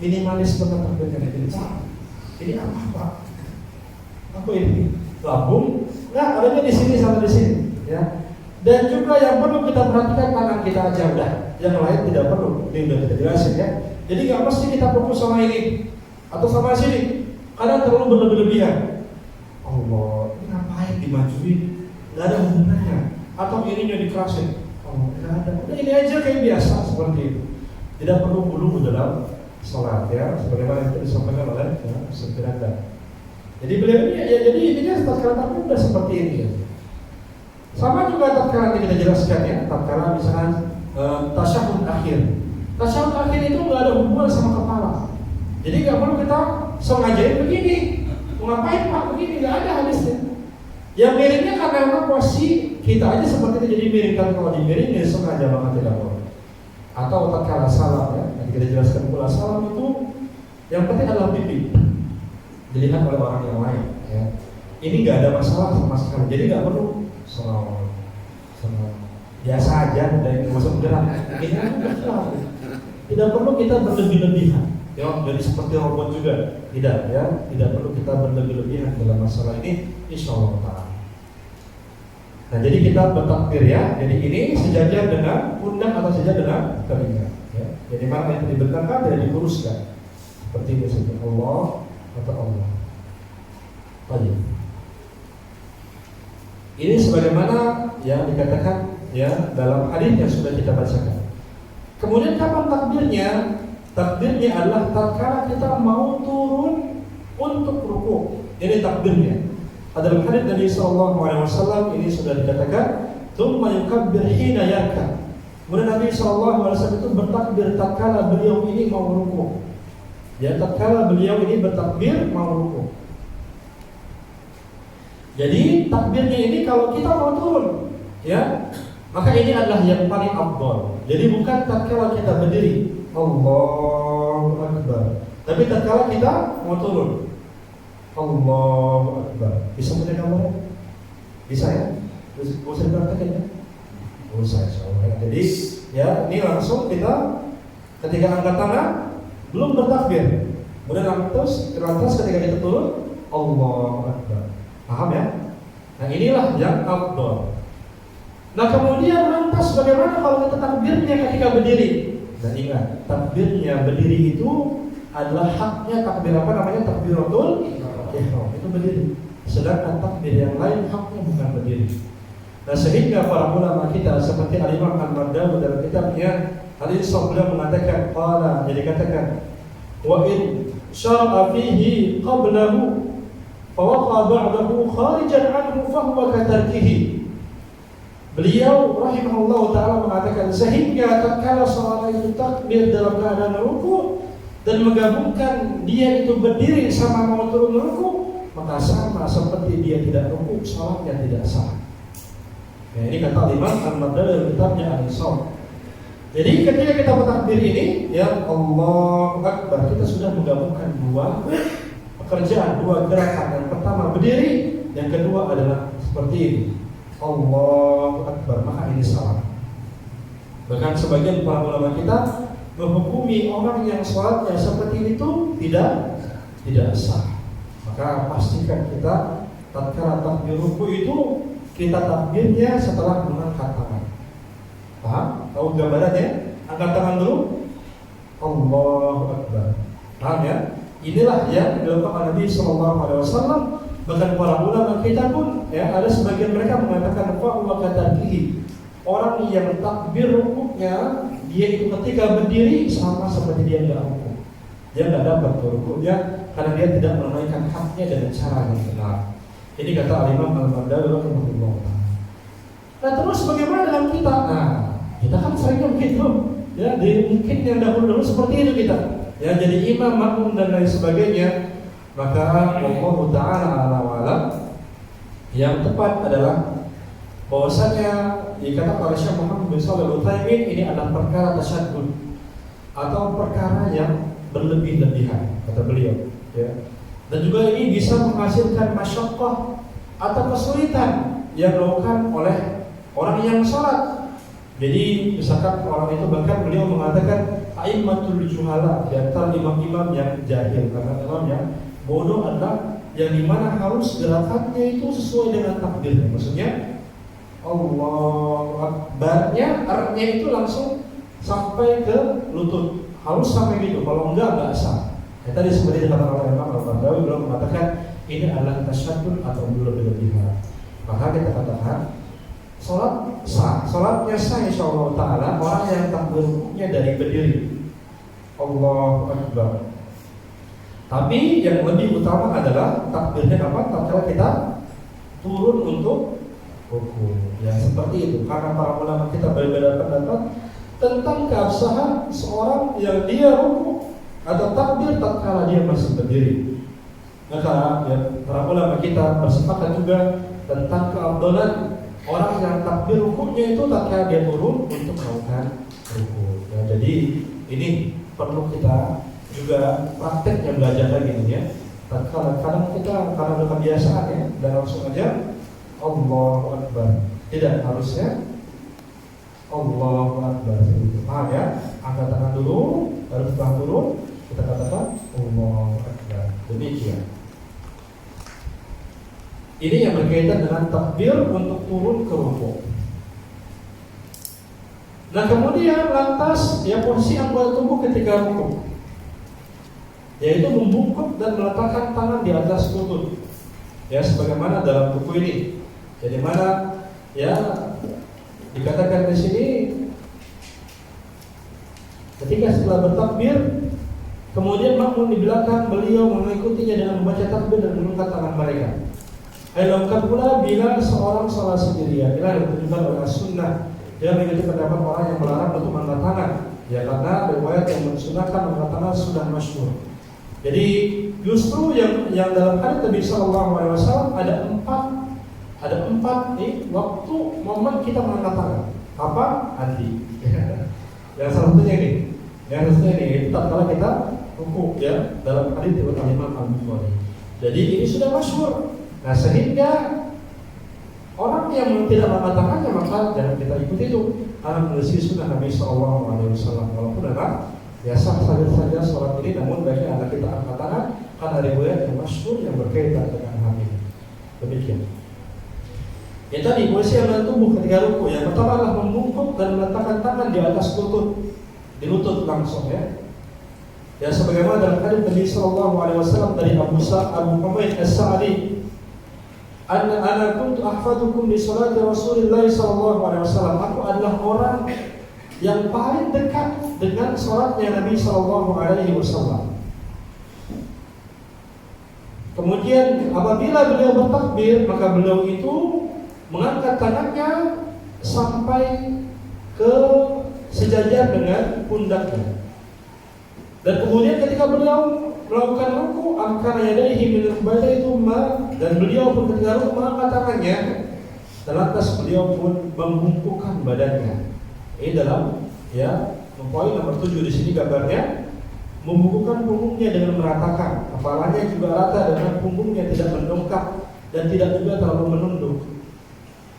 minimalis pengertian ini. Ini apa Pak? Apa ini? Lambung? Nah, adanya di sini sama di sini. Ya. Dan juga yang perlu kita perhatikan tangan kita aja udah. Yang lain tidak perlu. Ini sudah kita jelasin ya. Jadi nggak mesti kita fokus sama ini atau sama sini. Kadang terlalu berlebihan. Allah, ini ngapain dimajuin? Nggak ada hubungannya. Atau ininya dikerasin. Oh, nggak ada. Udah ini aja kayak biasa seperti itu. Tidak perlu bulu dalam sholat ya. Sebagaimana yang disampaikan oleh Sebenarnya. Jadi beliau ini ya, jadi intinya tatkala udah seperti ini ya. Sama juga tatkala kita jelaskan ya, tatkala misalnya tasyahud akhir. Tasyahud akhir itu nggak ada hubungan sama kepala. Jadi nggak perlu kita sengajain begini. Ngapain Pak begini? Nggak ada hadisnya. Yang miringnya karena memang posisi kita aja seperti itu, jadi miring. Kan kalau dimiringin sengaja banget tidak boleh. Atau tatkala salam ya, nanti kita jelaskan pula salam itu yang penting adalah pipi dilihat oleh orang yang lain ya. Ini nggak ada masalah sama sekali, jadi nggak perlu salam biasa aja dan nggak usah beneran. Ini tidak perlu kita berlebih-lebihan ya, jadi seperti robot juga tidak ya, tidak perlu kita berlebih-lebihan dalam masalah ini, insyaallah ta'ala. Nah jadi kita bertakbir ya, jadi ini sejajar dengan pundak atau sejajar dengan telinga ya. Jadi mana yang dibentangkan dan diluruskan seperti itu saja, Allah atau Allah. Baik. Ini sebagaimana yang dikatakan ya dalam hadis yang sudah kita bacakan. Kemudian kapan takbirnya? Takbirnya adalah tatkala kita mau turun untuk rukuk. Ini takbirnya. Dalam hadis Nabi SAW ini sudah dikatakan, "Tsumma yukabbir hina yarka." Kemudian Nabi SAW itu bertakbir tatkala beliau ini mau rukuk. Ya, tatkala beliau ini bertakbir mau rukuk. Jadi takbirnya ini kalau kita mau turun, ya, maka ini adalah yang paling afdal. Jadi bukan tatkala kita berdiri, Allahu Akbar, tapi tatkala kita mau turun, Allahu Akbar. Bisa punya gambarnya? Bisa ya? Bisa dipraktekin ya? Bisa insyaallah. Jadi ya ini langsung kita ketika angkat tangan belum bertakbir, kemudian lantas ketika kita turun, Allahu Akbar. Paham ya? Nah inilah yang afdal. Nah kemudian lantas bagaimana kalau kita takbirnya ketika berdiri? Dan ingat, takbirnya berdiri itu adalah haknya takbir apa namanya? Takbiratul ihram, itu berdiri. Sedangkan takbir yang lain haknya bukan berdiri. Nah sehingga para ulama kita seperti Al-Imam Al-Mardawi dalam kitabnya Al-Insaf beliau mengatakan, qala, jadi katakan, wa in syara'a fihi qablahu fawaqa ba'dahu kharijan anhu fahuwa katarkihi. Beliau rahimahullah ta'ala mengatakan, sehingga tatkala seorang itu takbir dalam keadaan ruku dan menggabungkan dia itu berdiri sama mau turun ruku, maka sama seperti dia tidak ruku, salatnya tidak sah. Ya, ini kata Imam Al-Mardawi dalam kitabnya Al-Insaf. Jadi ketika kita bertakbir ini, ya Allahu Akbar, kita sudah menggabungkan dua pekerjaan, dua gerakan. Yang pertama berdiri, yang kedua adalah seperti ini, Allahu Akbar, maka ini salah. Bahkan sebagian para ulama kita menghukumi orang yang sholatnya seperti itu tidak sah. Maka pastikan kita tatkala takbir ruku itu kita takbirnya setelah mengangkat tangan. Paham? Tahu gambarannya? Angkat tangan dulu. Allahu Akbar. Paham ya? Inilah yang dilakukan Nabi SAW. Bahkan para ulama kita pun ya, ada sebagian mereka mengatakan bahwa kata orang yang takbir rukuknya dia itu ketika berdiri sama seperti dia tidak rukuk. Dia tidak dapat rukuknya karena dia tidak menunaikan haknya dengan cara yang benar. Ini kata Imam Al-Barbahari rahimahullah. Nah terus bagaimana dalam kita? Nah kita kan seringnya begitu. Ya, mungkin yang dahulu seperti itu kita. Ya, jadi imam, makmum dan lain sebagainya. Maka Allah Ta'ala ala wa'ala yang tepat adalah bahwasanya dikatakan oleh Syekh Muhammad bin Shalih Al-Utsaimin ini adalah perkara tasyadud atau perkara yang berlebih-lebihan, kata beliau. Ya. Dan juga ini bisa menghasilkan masyaqqah atau kesulitan yang dilakukan oleh orang yang sholat. Jadi misalkan orang itu, bahkan beliau mengatakan a'immatul juhala, di antara imam-imam yang jahil, karena imam yang bodoh adalah yang dimana harus gerakannya itu sesuai dengan takbirnya. Maksudnya Allahu Akbarnya, R-nya itu langsung sampai ke lutut, harus sampai gitu. Kalau enggak sah. Ya, tadi seperti dikatakan oleh Imam Al-Barbahari, beliau mengatakan ini adalah tasyadud atau berlebihan. Maka kita katakan sholat sah, sholatnya sah insyaallah ta'ala orang yang takbirnya dari berdiri Allahu Akbar. Tapi yang lebih utama adalah takbirnya kapan? Tatkala kita turun untuk ruku. Ya seperti itu. Karena para ulama kita berbeda pendapat tentang keabsahan seorang yang dia ruku atau takbir tatkala dia masih berdiri. Maka ya, para ulama kita bersepakat juga tentang keabdalan orang yang takbir rukunya itu tatkala dia turun untuk melakukan ruku. Ya, jadi ini perlu kita juga prakteknya belajar lagi nih ya. Kadang kita karena udah kebiasaan ya, dan langsung aja Allahu Akbar. Tidak, harusnya Allahu Akbar. Paham ya? Angkat tangan dulu, baru setelah turun kita katakan Allahu Akbar. Demikian. Ini yang berkaitan dengan takbir untuk turun ke rukuk. Nah kemudian lantas ya posisi anggota tubuh ketika rukuk, yaitu membungkuk dan meletakkan tangan di atas lutut. Ya sebagaimana dalam buku ini. Jadi mana ya dikatakan di sini ketika setelah bertakbir kemudian makmum di belakang beliau mengikutinya dengan membaca takbir dan mengangkat tangan mereka. Lakukan pula bila seorang salat sendirian. Inilah yang ditunjukkan oleh sunnah. Dia mengikuti pendapat orang yang melarang untuk mengangkat tangan. Ya karena riwayat yang mensunahkan mengangkat tangan sudah masyhur. Jadi justru yang dalam hadits Nabi Sallallahu Alaihi Wasallam ada empat nih waktu momen kita mengangkat tangan. Apa? Hati. Yang salah satunya ini. Yang satunya ini itu tatkala kita rukuk ya dalam hadits riwayat Imam Al-Bukhari. Jadi ini sudah masyhur. Nah sehingga orang yang tidak mengatakannya maka jangan kita ikuti itu karena menyelisih sunnah Nabi Sallallahu Alaihi Wasallam. Walaupun memang ya sah saja sholat ini, namun baiknya agar kita angkat tangan karena riwayat yang masyhur yang berkaitan dengan hal ini. Demikian. Ya tadi posisi yang tubuh ketika ruku yang pertama adalah membungkuk dan meletakkan tangan di atas lutut, di lutut langsung ya. Ya sebagaimana dalam hadits Nabi Sallallahu Alaihi Wasallam dari Abu Humaid As-Sa'di, Ana kuntu ahfadukum di salati Rasulullah Sallallahu Alaihi Wasallam. Aku adalah orang yang paling dekat dengan salatnya Nabi Sallallahu Alaihi Wasallam. Kemudian apabila beliau bertakbir maka beliau itu mengangkat tangannya sampai ke sejajar dengan pundaknya. Dan kemudian ketika beliau melakukan ruku angkara yadaihi min rukbatayhima, dan beliau pun ketika ruku mengangkat tangannya dan lantas beliau pun membungkukkan badannya. Ini dalam ya poin nomor 7 di sini gambarnya, membungkukkan punggungnya dengan meratakan, kepalanya juga rata dengan punggungnya tidak mendongkak dan tidak juga terlalu menunduk.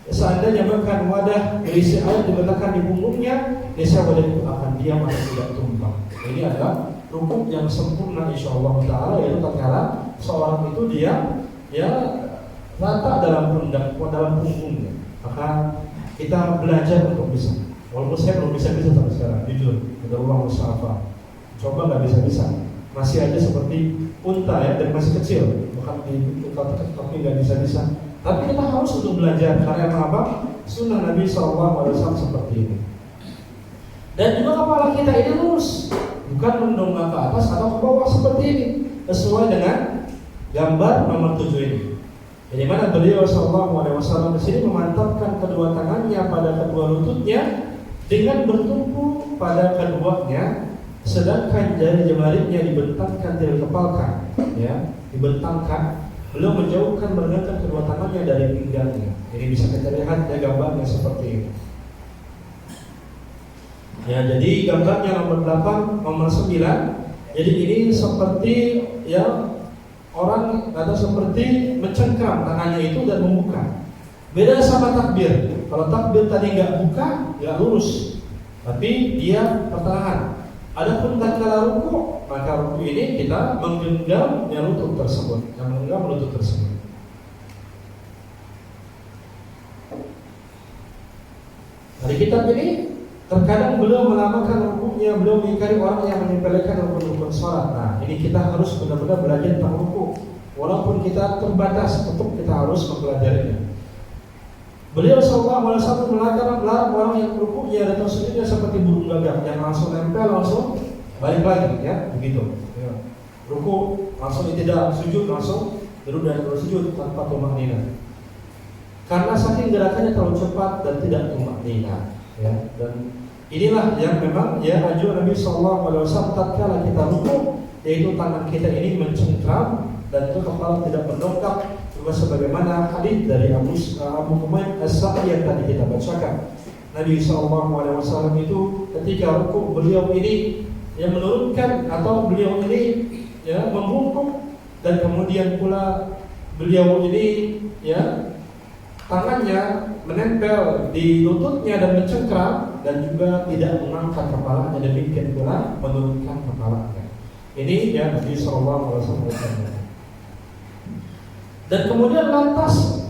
Seandainya bahkan wadah berisi air diletakkan di punggungnya, niscaya wadah itu akan diam atau tidak tumpah. Ini adalah rukuk yang sempurna insyaallah taala, yaitu tatkala seorang itu dia ya rata dalam punggungnya. Maka kita belajar untuk bisa. Walaupun saya belum bisa-bisa sampai sekarang, jujur, ada Allah musyafah. Coba nggak bisa-bisa, masih aja seperti unta ya, dan masih kecil, bukan di tapi nggak bisa-bisa. Tapi kita harus untuk belajar karena apa? Sunnah Nabi SAW seperti ini. Dan juga kepala kita ini lurus, bukan mendongak ke atas atau ke bawah seperti ini, sesuai dengan gambar nomor 7 ini. Di mana beliau SAW di sini memantapkan kedua tangannya pada kedua lututnya dengan bertumpu pada keduanya, sedangkan jari jemarinya dibentangkan, tidak dikepalkan, ya, dibentangkan. Beliau menjauhkan mengangkat kedua tangannya dari pinggangnya. Ini bisa kita lihat ya gambarnya seperti ini. Ya, jadi gambarnya nomor 8, nomor 9. Jadi ini seperti ya orang atau seperti mencengkram tangannya itu dan membuka. Beda sama takbir. Kalau takbir tadi nggak buka, nggak lurus, tapi dia pertengahan. Adapun tatkala ruku, maka ruku ini kita menggenggam lutut tersebut, menggenggam lutut tersebut. Dari kitab ini terkadang beliau menamakan rukunya, beliau mengingkari orang yang menyepelekan rukun-rukun sholat. Nah, ini kita harus benar-benar belajar tentang ruku, walaupun kita terbatas, tetap kita harus mempelajarinya. Beliau SAW melarang orang yang rukunya dan sujudnya seperti burung gagak yang langsung nempel langsung balik lagi, ya begitu. Ya. Ruku langsung tidak, sujud langsung duduk dan bersujud tanpa tumaknina. Karena saking gerakannya terlalu cepat dan tidak tumaknina, ya. Dan inilah yang memang ya anjuran Nabi SAW tatkala kita ruku, yaitu tangan kita ini mencengkram dan itu kepala tidak mendongak. Sebagaimana hadis dari Abu Humaid As-Sa'di yang tadi kita bacakan, Nabi SAW itu ketika ruku beliau ini yang menurunkan atau beliau ini ya membungkuk, dan kemudian pula beliau ini ya tangannya menempel di lututnya dan mencengkram, dan juga tidak mengangkat kepalanya, demikian pula menurunkan kepalanya. Ini ya Nabi SAW. Dan kemudian lantas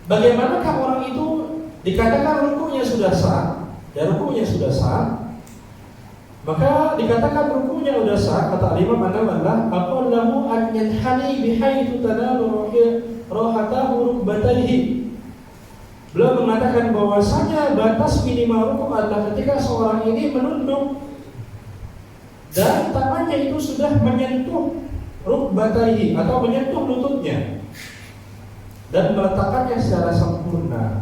bagaimanakah orang itu dikatakan rukunya sudah sah, ya rukunya sudah sah, maka dikatakan rukunya sudah sah. Kata Imam An-Nawawi, aqallahu an yanhani bihaitsu tanalu rahatahu rukbatayhi. Beliau mengatakan bahwasanya batas minimal ruku adalah ketika seorang ini menunduk dan tangannya itu sudah menyentuh rukbatayhi atau menyentuh lututnya dan meletakkannya secara sempurna,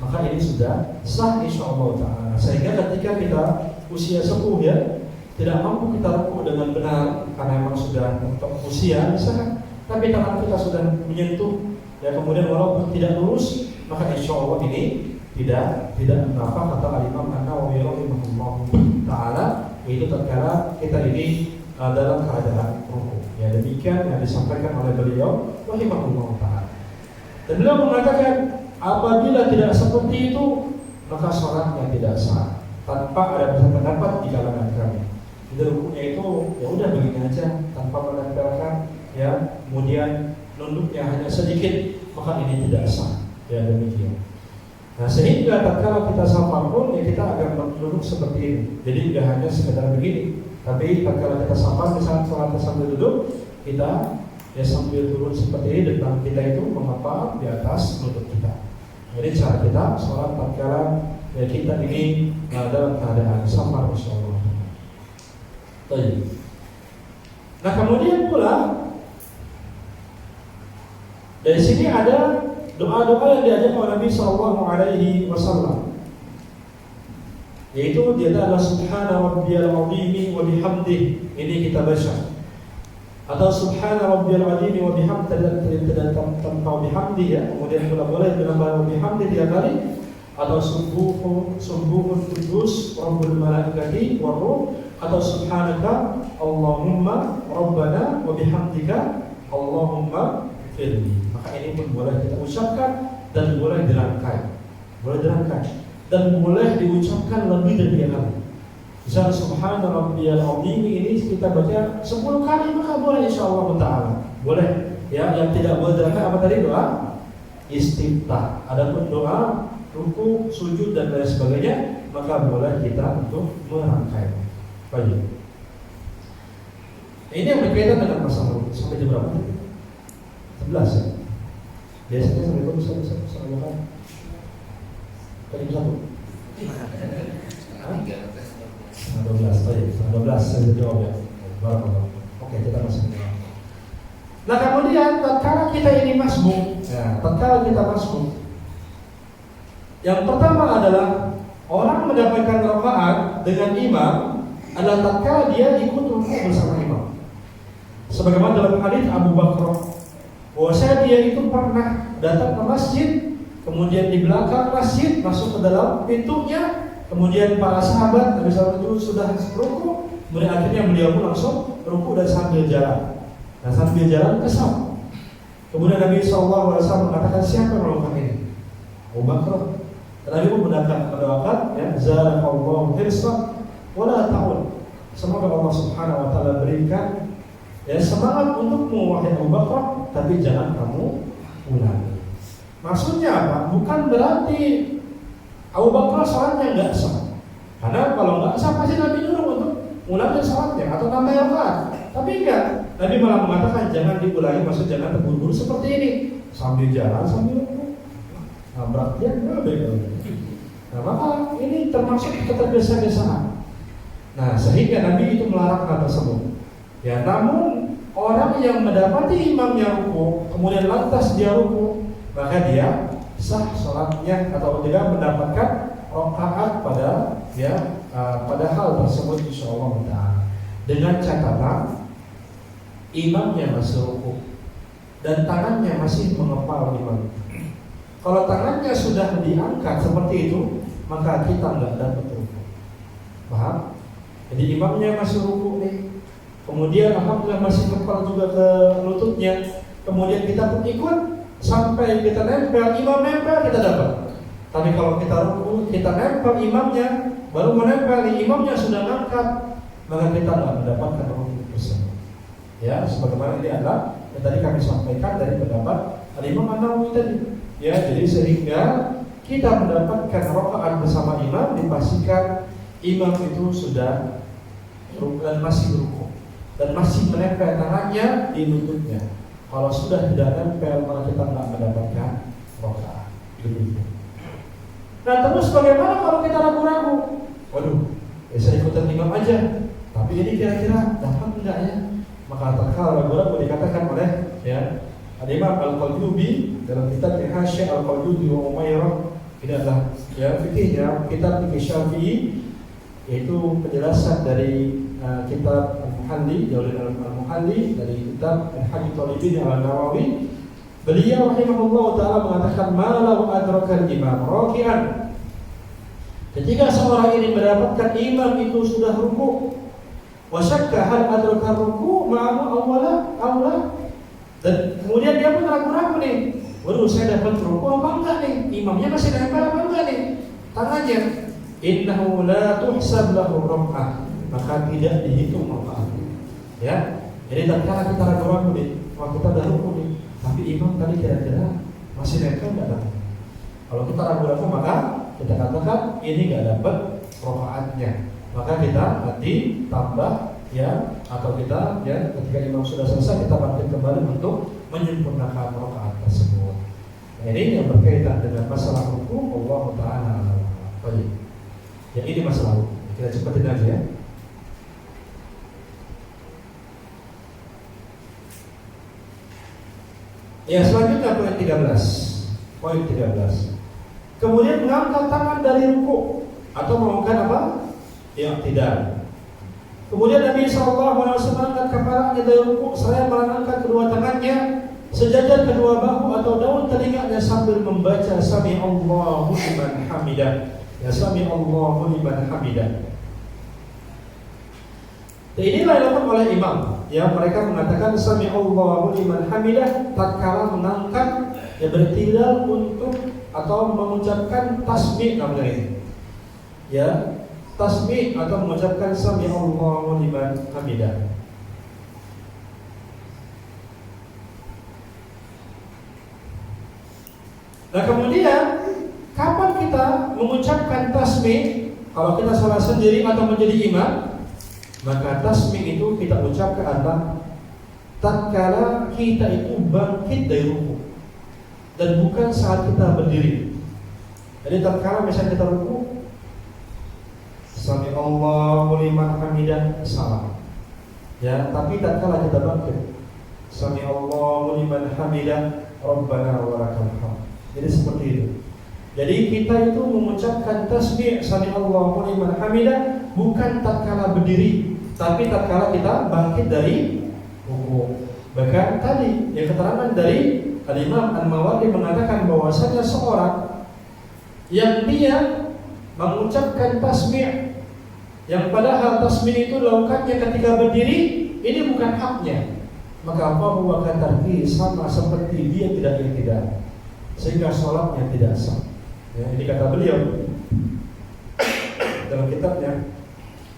maka ini sudah sah insyaallah ta'ala. Sehingga ketika kita usia sepuh ya, tidak mampu kita ruku dengan benar karena memang sudah untuk usia misalkan, tapi tangan kita sudah menyentuh ya, kemudian walaupun tidak lurus, maka insyaallah ini tidak mengapa. Kata Imam An-Nawawi rahimahullah ta'ala, itu tatkala kita ini dalam keadaan ruku. Ya, demikian yang disampaikan oleh beliau rahimahullah ta'ala. Dan beliau mengatakan apabila tidak seperti itu, maka sholatnya tidak sah, tanpa ada pendapat di kalangan kami. Jadi rukunya itu ya udah begini aja tanpa menempelkan ya, kemudian nunduknya hanya sedikit, maka ini tidak sah. Ya demikian. Nah, sehingga tatkala kita safar pun ya kita akan duduk seperti ini. Jadi tidak hanya sekedar begini, tapi tatkala kita safar misalnya sholat sambil duduk, kita ya sambil turun seperti ini, dan tangan kita itu mengapa di atas lutut kita. Jadi cara kita sholat tatkala ya kita ini dalam keadaan safar insyaallah. Baik. Nah, kemudian pula dari sini ada doa-doa yang diajarkan oleh Nabi SAW, yaitu dia adalah Subhana Rabbiyal Azim wa bihamdih. Ini kita baca. Atau Subhana Rabbiyal Azim wa bihamdih tanpa bihamdih ya. Kemudian pula boleh menambah bihamdih 3 kali. Atau Subuhun Qudus Rabbul Malaikati wa Ruh. Atau Subhanaka Allahumma Rabbana wa bihamdika Allahumma firli. Maka ini pun boleh kita ucapkan dan boleh dirangkai. Dan boleh diucapkan lebih dari kali. Misal Subhana Rabbiyal Azim ini kita baca 10 kali, maka boleh insyaallah ta'ala. Boleh ya yang tidak boleh dilakukan apa tadi? Doa istiftah. Adapun doa ruku, sujud dan lain sebagainya maka boleh kita untuk merangkai. Baik. Ini yang berkaitan dengan masalah ruku. Sampai jam berapa? 11 ya. Biasanya sampai jam 1 sampai jam Kali 1. 12. Baik. 12 saya jawab ya. Oke, kita masuk. Nah kemudian tatkala kita ini masbuk, tatkala kita masbuk, yang pertama adalah orang mendapatkan rakaat dengan imam adalah tatkala dia ikut ruku bersama imam. Sebagaimana dalam hadis Abu Bakar, bahwasanya dia itu pernah datang ke masjid, kemudian di belakang masjid masuk ke dalam pintunya, kemudian para sahabat Nabi SAW itu sudah ruku, kemudian akhirnya beliau pun langsung ruku dan sambil jalan. Nah sambil jalan kesal. Kemudian Nabi SAW mengatakan, siapa yang melakukan ini? Abu Bakar. Nabi pun mendoakan, ya, zalakallahu hirsa wala ta'un. Semoga Allah Subhanahu wa taala berikan ya semangat untukmu wahai Abu Bakar, tapi jangan kamu ulangi. Maksudnya apa? Bukan berarti Abu Bakar salatnya enggak sah. Karena kalau enggak sah pasti Nabi nyuruh untuk ulangi salatnya atau tambah rakaat. Tapi enggak. Nabi malah mengatakan jangan diulangi, maksud jangan terburu-buru seperti ini, sambil jalan sambil ruku. Nah, berarti enggak baik. Nah, maka ini termasuk ketergesa-gesaan. Nah, sehingga Nabi itu melarang hal tersebut. Ya, namun orang yang mendapati imamnya ruku, kemudian lantas dia ruku, maka dia sah salatnya atau tidak mendapatkan rakaat pada pada hal tersebut insyaallah taala. Dengan catatan imamnya masih ruku dan tangannya masih mengepal imam. Kalau tangannya sudah diangkat seperti itu, maka kita enggak dapat ruku. Paham? Jadi imamnya masih ruku nih, kemudian alhamdulillah masih kepal juga ke lututnya, kemudian kita pun ikut sampai kita nempel, imam nempel kita dapat. Tapi kalau kita ruku, kita nempel imamnya, baru menempel imamnya sudah ngangkat, maka kita enggak mendapatkan ruku tersebut. Ya, sebagaimana ini adalah yang tadi kami sampaikan dari pendapat Imam An-Nawawi tadi. Ya, jadi sehingga kita mendapatkan rakaat bersama imam dipastikan imam itu sudah ruku dan masih ruku dan masih menempel tangannya di lututnya. Kalau sudah tidak nempel maka kita tidak mendapatkan rakaat. Nah, terus bagaimana kalau kita ragu-ragu? Waduh, saya ikutan imam aja. Tapi ini kira-kira dapat enggak ya? Maka tatkala ragu-ragu dikatakan oleh ya Al-Imam Al-Qaljubi dalam kitab Ihasya Al-Qaljubi wa Umairah, ini adalah ya fikihnya kitab fikih Syafi'i, yaitu penjelasan dari kitab Al-Muhalli, Jalalain Al-Muhalli, dari kitab Al-Hajj Talibin Al-Nawawi. Beliau rahimahullah ta'ala mengatakan malau adrakal imam raki'an, ketika seorang ini mendapatkan imam itu sudah ruku, wa syakka hal adrakal ruku ma'amu awla, dan kemudian dia pun ragu-ragu nih, waduh saya dapat ruku apa enggak nih, imamnya masih nempel apa enggak nih tangannya, innahu la tuhsab lahu rak'ah, maka tidak dihitung rakaat. Ya, jadi tatkala kita ragu-ragu nih, wah kita dah ruku nih, tapi imam tadi kira-kira masih nempel enggak dapat. Kalau kita ragu-ragu maka kita katakan ini enggak dapat rakaatnya, maka kita nanti tambah ya, atau kita ya ketika imam sudah selesai kita bangkit kembali untuk menyempurnakan rakaat tersebut. Nah, ini yang berkaitan dengan masalah hukum Allah Taala. Baik. Ya, ini masalah hukum. Kita cepatin aja ya. Ya, selanjutnya poin 13. Poin 13. Kemudian mengangkat tangan dari ruku atau melakukan apa? Ya, tidak. Kemudian Nabi SAW angkat kepalanya dari ruku, seraya mengangkat kedua tangannya sejajar kedua bahu atau daun telinganya sambil membaca Sami Allahu liman hamidah. Ya, Sami Allahu liman hamidah. Inilah yang dilakukan oleh imam. Ya, mereka mengatakan Sami Allahu liman hamidah tatkala mengangkat ya bertilal untuk atau mengucapkan tasbih namanya ini. Ya, tasbih atau mengucapkan Sami Allahu liman hamidah. Nah kemudian kapan kita mengucapkan tasbih? Kalau kita sholat sendiri atau menjadi imam, maka tasbih itu kita ucapkan adalah tatkala kita itu bangkit dari ruku dan bukan saat kita berdiri. Jadi tatkala misalnya kita ruku, sami Allahu liman hamidah, salam. Ya, tapi tatkala kita bangkit, sami Allahu liman hamidah, Rabbana wa lakal hamd. Jadi seperti itu. Jadi kita itu mengucapkan tasbih sami Allahu liman hamidah bukan tatkala berdiri, tapi tatkala kita bangkit dari ruku. Bahkan tadi yang keterangan dari Al-Imam An-Mawardi mengatakan bahwasanya seorang yang dia mengucapkan tasbih yang padahal tasbih itu dilakukannya ketika berdiri, ini bukan haknya, maka bahwa katarki sama seperti dia tidak iktidal, sehingga sholatnya tidak sah. Ya, ini kata beliau dalam kitabnya.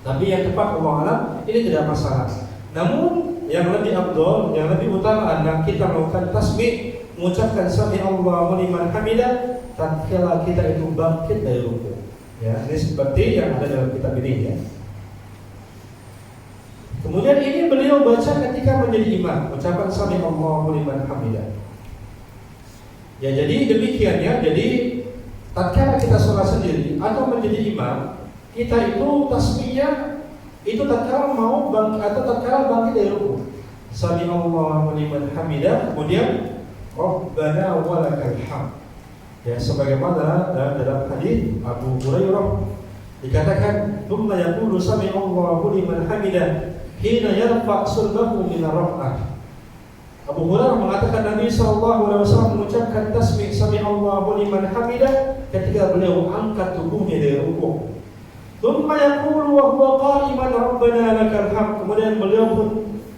Tapi yang tepat Allah alam, ini tidak masalah. Namun yang lebih afdal, yang lebih utama adalah kita melakukan tasbih, mengucapkan sami Allahu liman hamidah tatkala kita itu bangkit dari ruku. Ya, ini seperti yang ada dalam kitab ini ya. Kemudian ini beliau baca ketika menjadi imam, ucapan sami Allahu liman hamidah. Ya, jadi demikian ya. Jadi tatkala kita sholat sendiri atau menjadi imam, kita itu tasbihnya itu tatkala mau atau tatkala bangkit dari ruku. Sami Allahu liman hamidah, kemudian Rabbana wa lakal hamd. Ya, sebagaimana dalam hadis Abu Hurairah dikatakan, "Tsumma yaqulu sami Allahu liman hamidah hina yarfa' sulbahu min ar-raf'ah." Abu Hurairah mengatakan Nabi SAW mengucapkan tasbih sami Allahu liman hamidah ketika beliau angkat tubuhnya dari ruku. Tsumma yaqulu wa huwa qa'iman Rabbana lakal hamd. Kemudian beliau pun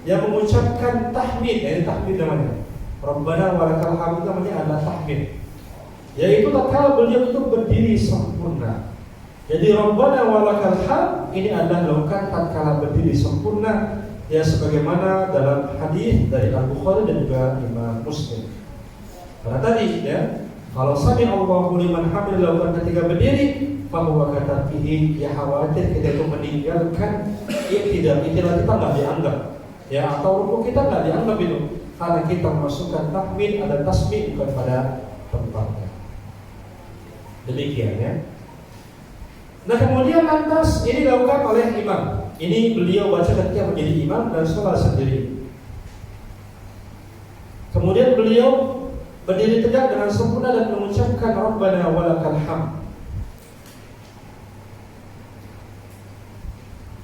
yang mengucapkan tahmid, ini tahmid namanya. Rabbana wa lakal hamd namanya adalah tahmid. Yaitu tatkala beliau itu berdiri sempurna. Jadi Rabbana wa lakal hamd ini adalah dilakukan tatkala berdiri sempurna. Ya, sebagaimana dalam hadis dari Al-Bukhari dan juga Imam Muslim. Karena tadi ya, kalau sami Allahu liman hamidah dilakukan ketika berdiri, bahwa kata fihi, ya khawatir kita itu meninggalkan iktidal kita nggak dianggap, ya, atau ruku kita nggak dianggap itu, karena kita memasukkan tahmid ada tasbih bukan pada tempatnya. Demikian ya. Nah kemudian lantas ini dilakukan oleh imam. Ini beliau baca ketika menjadi imam dan sholat sendiri. Kemudian beliau berdiri tegak dengan sempurna dan mengucapkan Rabbana wa lakal hamd.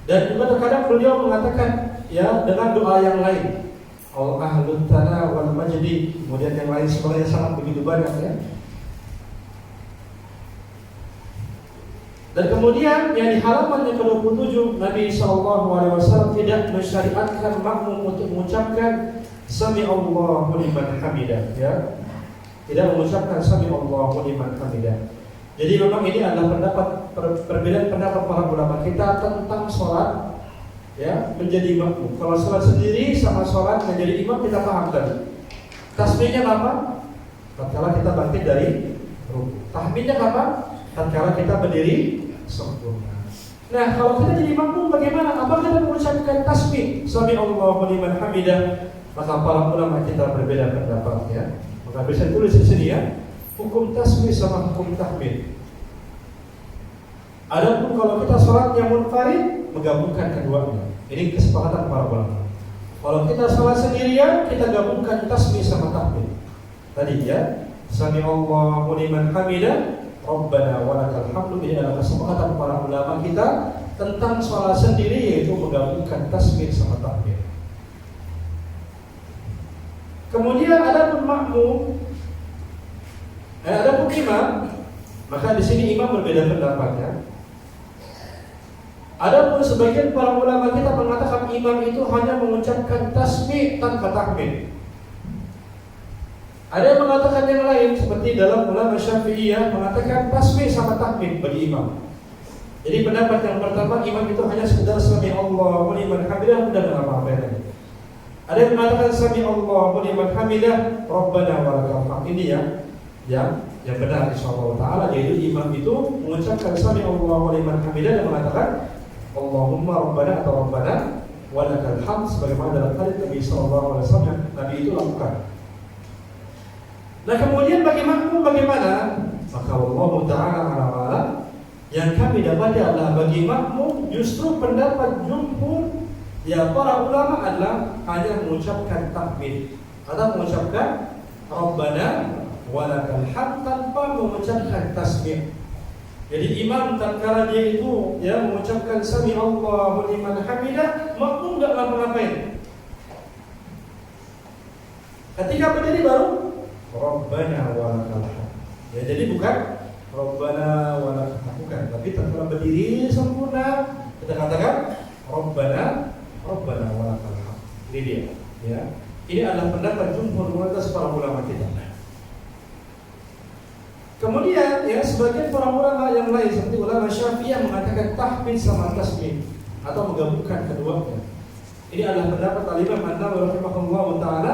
Dan juga terkadang beliau mengatakan ya dengan doa yang lain, Ahlul Thana wal Majdi. Kemudian yang lain sebenarnya sangat begitu banyak ya. Dan kemudian yang di halaman yang ke-27 Nabi SAW tidak mensyariatkan makmum untuk mengucapkan sami Allahu liman hamidah ya. Tidak mengucapkan sami Allahu liman hamidah. Jadi memang ini adalah perbedaan pendapat para ulama kita tentang sholat ya menjadi makmum. Kalau sholat sendiri sama sholat menjadi imam kita paham tadi. Tasbihnya apa? Tatkala kita bangkit dari ruku. Tahmidnya apa? Tatkala kita berdiri sempurna. Nah, kalau kita jadi makmum bagaimana? Apakah kita mengucapkan tasbih sami Allahu liman hamidah? Maka para ulama kita berbeda pendapat ya. Maka bisa tulis di sini ya, hukum tasbih sama hukum tahmid. Adapun kalau kita sholatnya munfarid, menggabungkan keduanya. Ini kesepakatan para ulama. Kalau kita sholat sendirian, kita gabungkan tasbih sama tahmid. Tadi ya, sami Allahu liman hamidah, Rabbana wa lakal hamd. Ini adalah kesepakatan para ulama kita tentang sholat sendiri, yaitu menggabungkan tasbih sama tahmid. Kemudian adapun makmum, adapun imam, maka di sini imam berbeda pendapatnya. Adapun sebagian para ulama kita mengatakan imam itu hanya mengucapkan tasbih tanpa tahmid. Ada yang mengatakan yang lain, seperti dalam ulama Syafi'iyah mengatakan tasbih sama tahmid bagi imam. Jadi pendapat yang pertama, imam itu hanya sekedar sami Allahu liman hamidah, sudah enggak apa-apa lagi. Ada yang mengatakan sami Allahu liman hamidah, Rabbana wa lakal hamd. Ini yang yang benar insyaallah taala, yaitu imam itu mengucapkan sami Allahu liman hamidah dan mengatakan Allahumma rabbana atau rabbana walakal hamd sebagaimana dalam hadis Nabi sallallahu alaihi wasallam yang Nabi itu lakukan. Nah, kemudian bagi makmum bagaimana? Maka Allah taala ala yang kami dapati adalah bagi makmum justru pendapat jumhur ya para ulama adalah hanya mengucapkan takbir atau mengucapkan rabbana walakal hamd tanpa mengucapkan tasbih. Jadi imam tatkala dia itu ya mengucapkan sami Allahu liman hamidah, makmum enggak ngapa-ngapain. Ketika berdiri baru rabbana walakal hamd. Ya, jadi bukan rabbana walakal hamd, bukan, tapi tatkala berdiri sempurna kita katakan rabbana walakal hamd. Ini dia, ya. Ini adalah pendapat jumhur mayoritas para ulama kita. Kemudian ya sebagian para ulama yang lain seperti ulama Syafi'iyah mengatakan tahmid sama tasbih atau menggabungkan keduanya. Ini adalah pendapat Al-Imam An-Nawawi rahimahullahu taala.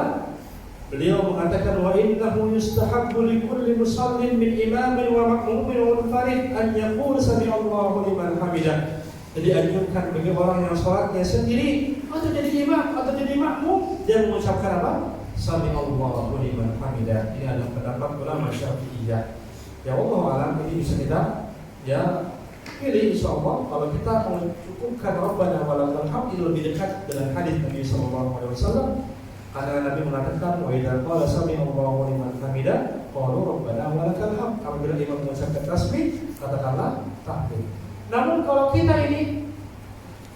Beliau mengatakan wa innahu yustahabbu li kulli musallin min imamin wa ma'mumin wa munfarid an yaqul sami Allahu liman hamidah. Jadi anjurkan bagi orang yang salatnya sendiri atau jadi imam atau jadi makmum dia mengucapkan apa? Sami Allahu liman hamidah. Ini adalah pendapat ulama Syafi'iyah. Ya Allah alam, ini bisa kita ya pilih insyaallah kalau kita mencukupkan Rabbana walakal hamd itu lebih dekat dengan hadis Nabi sallallahu alaihi wasallam. Karena Nabi mengatakan wa idza qala sami Allahu liman hamidah qalu Rabbana walakal hamd. Apabila imam mengucapkan tasbih katakanlah takbir. Namun kalau kita ini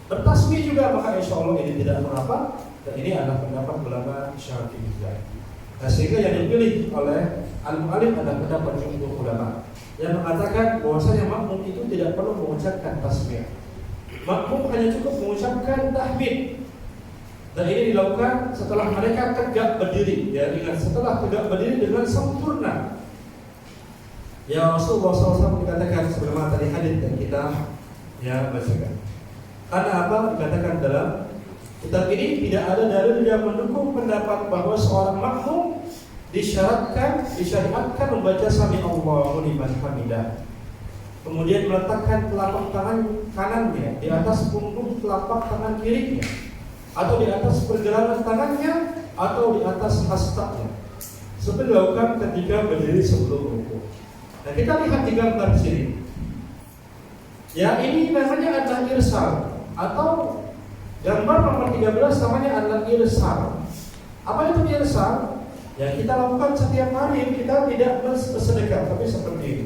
bertasbih juga maka insyaallah ini tidak mengapa, dan ini adalah pendapat ulama Syafi'iyah. Nah, sehingga yang dipilih oleh al-mu'allim adalah pendapat jumhur ulama yang mengatakan bahwasanya makmum itu tidak perlu mengucapkan tasbih. Makmum hanya cukup mengucapkan tahmid. Dan ini dilakukan setelah mereka tegak berdiri. Ya, ingat setelah tegak berdiri dengan sempurna. Ya Rasulullah SAW dikatakan sebagaimana tadi hadis yang kita ya bacakan. Karena apa? Dikatakan dalam kitab ini tidak ada dalil yang mendukung pendapat bahwa seorang makmum disyariatkan membaca sami Allahu liman hamidah. Kemudian meletakkan telapak tangan kanannya di atas punggung telapak tangan kirinya, atau di atas pergelangan tangannya, atau di atas hastanya. Seperti dilakukan ketika berdiri sebelum rukuk. Nah, kita lihat di gambar sini. Ya, ini namanya adalah irsal atau gambar nomor 13 namanya adalah irsal. Apa itu irsal? Yang kita lakukan setiap hari, kita tidak bersedekah, tapi seperti ini.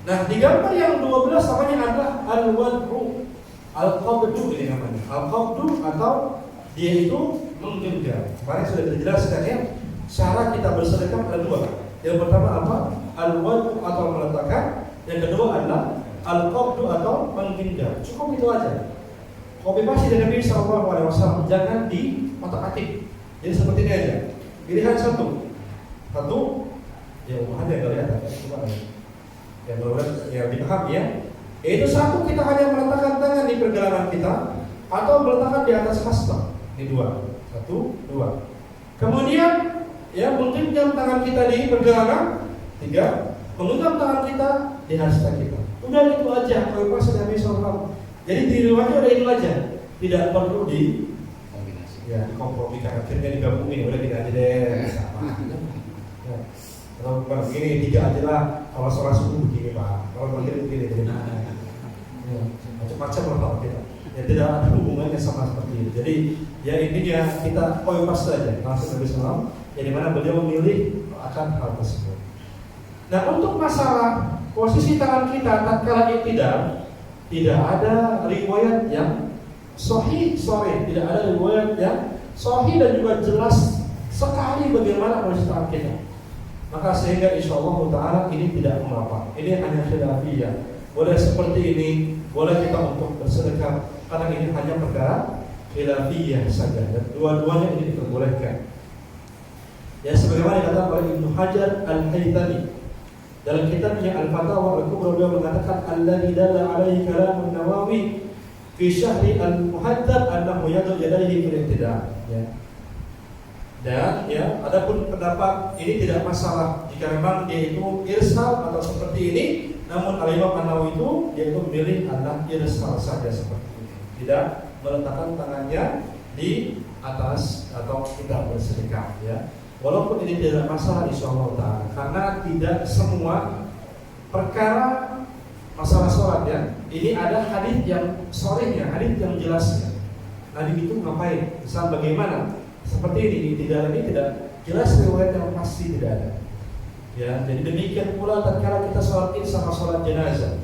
Nah, di gambar yang 12 namanya adalah al-wad'u, al-qabdu ini namanya. Al-qabdu atau dia itu menggenggam. Kemarin sudah dijelaskan ya, cara kita bersedekah ada dua. Yang pertama apa? Al-wad'u atau meletakkan. Yang kedua adalah al-qabdu atau menggenggam. Cukup itu aja. Kopi pasti dari Nabi sallallahu alaihi wasallam, jangan di otak-atik. Jadi seperti ini aja. Pilihan satu, ya ada yang kelihatan ya, cuma yang benar ya dipahami ya. Yaitu satu, kita hanya meletakkan tangan di pergelangan kita atau meletakkan di atas hasta. Ini dua, satu, dua. Kemudian ya menggenggam tangan kita di pergelangan. Tiga, menggenggam tangan kita di hasta kita. Udah itu aja. Kalau pas Nabi sallallahu. Jadi di riwayatnya udah itu aja, tidak perlu di ya dikompromikan, akhirnya digabungin, udah kita aja deh sama. Ya. Kalau begini tiga aja lah, kalau sholat subuh begini pak, kalau maghrib begini jadi ya, macam-macam lah kita. Ya tidak ada hubungannya sama seperti itu. Jadi ya intinya kita pas saja langsung Nabi SAW, ya dimana beliau memilih akan hal tersebut. Nah, untuk masalah posisi tangan kita tatkala tidak ada riwayat yang sahih, tidak ada riwayat yang sahih dan juga jelas sekali bagaimana posisi tangan kita. Maka sehingga insyaallah taala ini tidak mengapa. Ini hanya khilafiyah. Boleh seperti ini, boleh kita untuk bersedekah, karena ini hanya perkara khilafiyah saja dan dua-duanya ini diperbolehkan. Ya sebagaimana dikatakan oleh Ibnu Hajar Al-Haytami dalam kitabnya Al-Fatawa Al-Kubra, beliau mengatakan alladzi dalla alaihi kalam an-Nawawi fi syahri al-Muhaddab annahu yad'u yadayhi fil ibtida'. Ya. Dan ya, adapun pendapat ini tidak masalah jika memang dia itu irsal atau seperti ini. Namun Al-Imam An-Nawawi itu dia itu memilih adalah irsal saja seperti ini, tidak meletakkan tangannya di atas atau tidak bersedekah ya. Walaupun ini tidak masalah insyaallah ta'ala, karena tidak semua perkara masalah sholat ya, ini ada hadis yang sharihnya, hadis yang jelasnya. Nabi itu ngapain? Misal bagaimana? Seperti ini tidak jelas riwayat yang pasti tidak ada. Ya, jadi demikian pula tatkala kita sholat id sama sholat jenazah,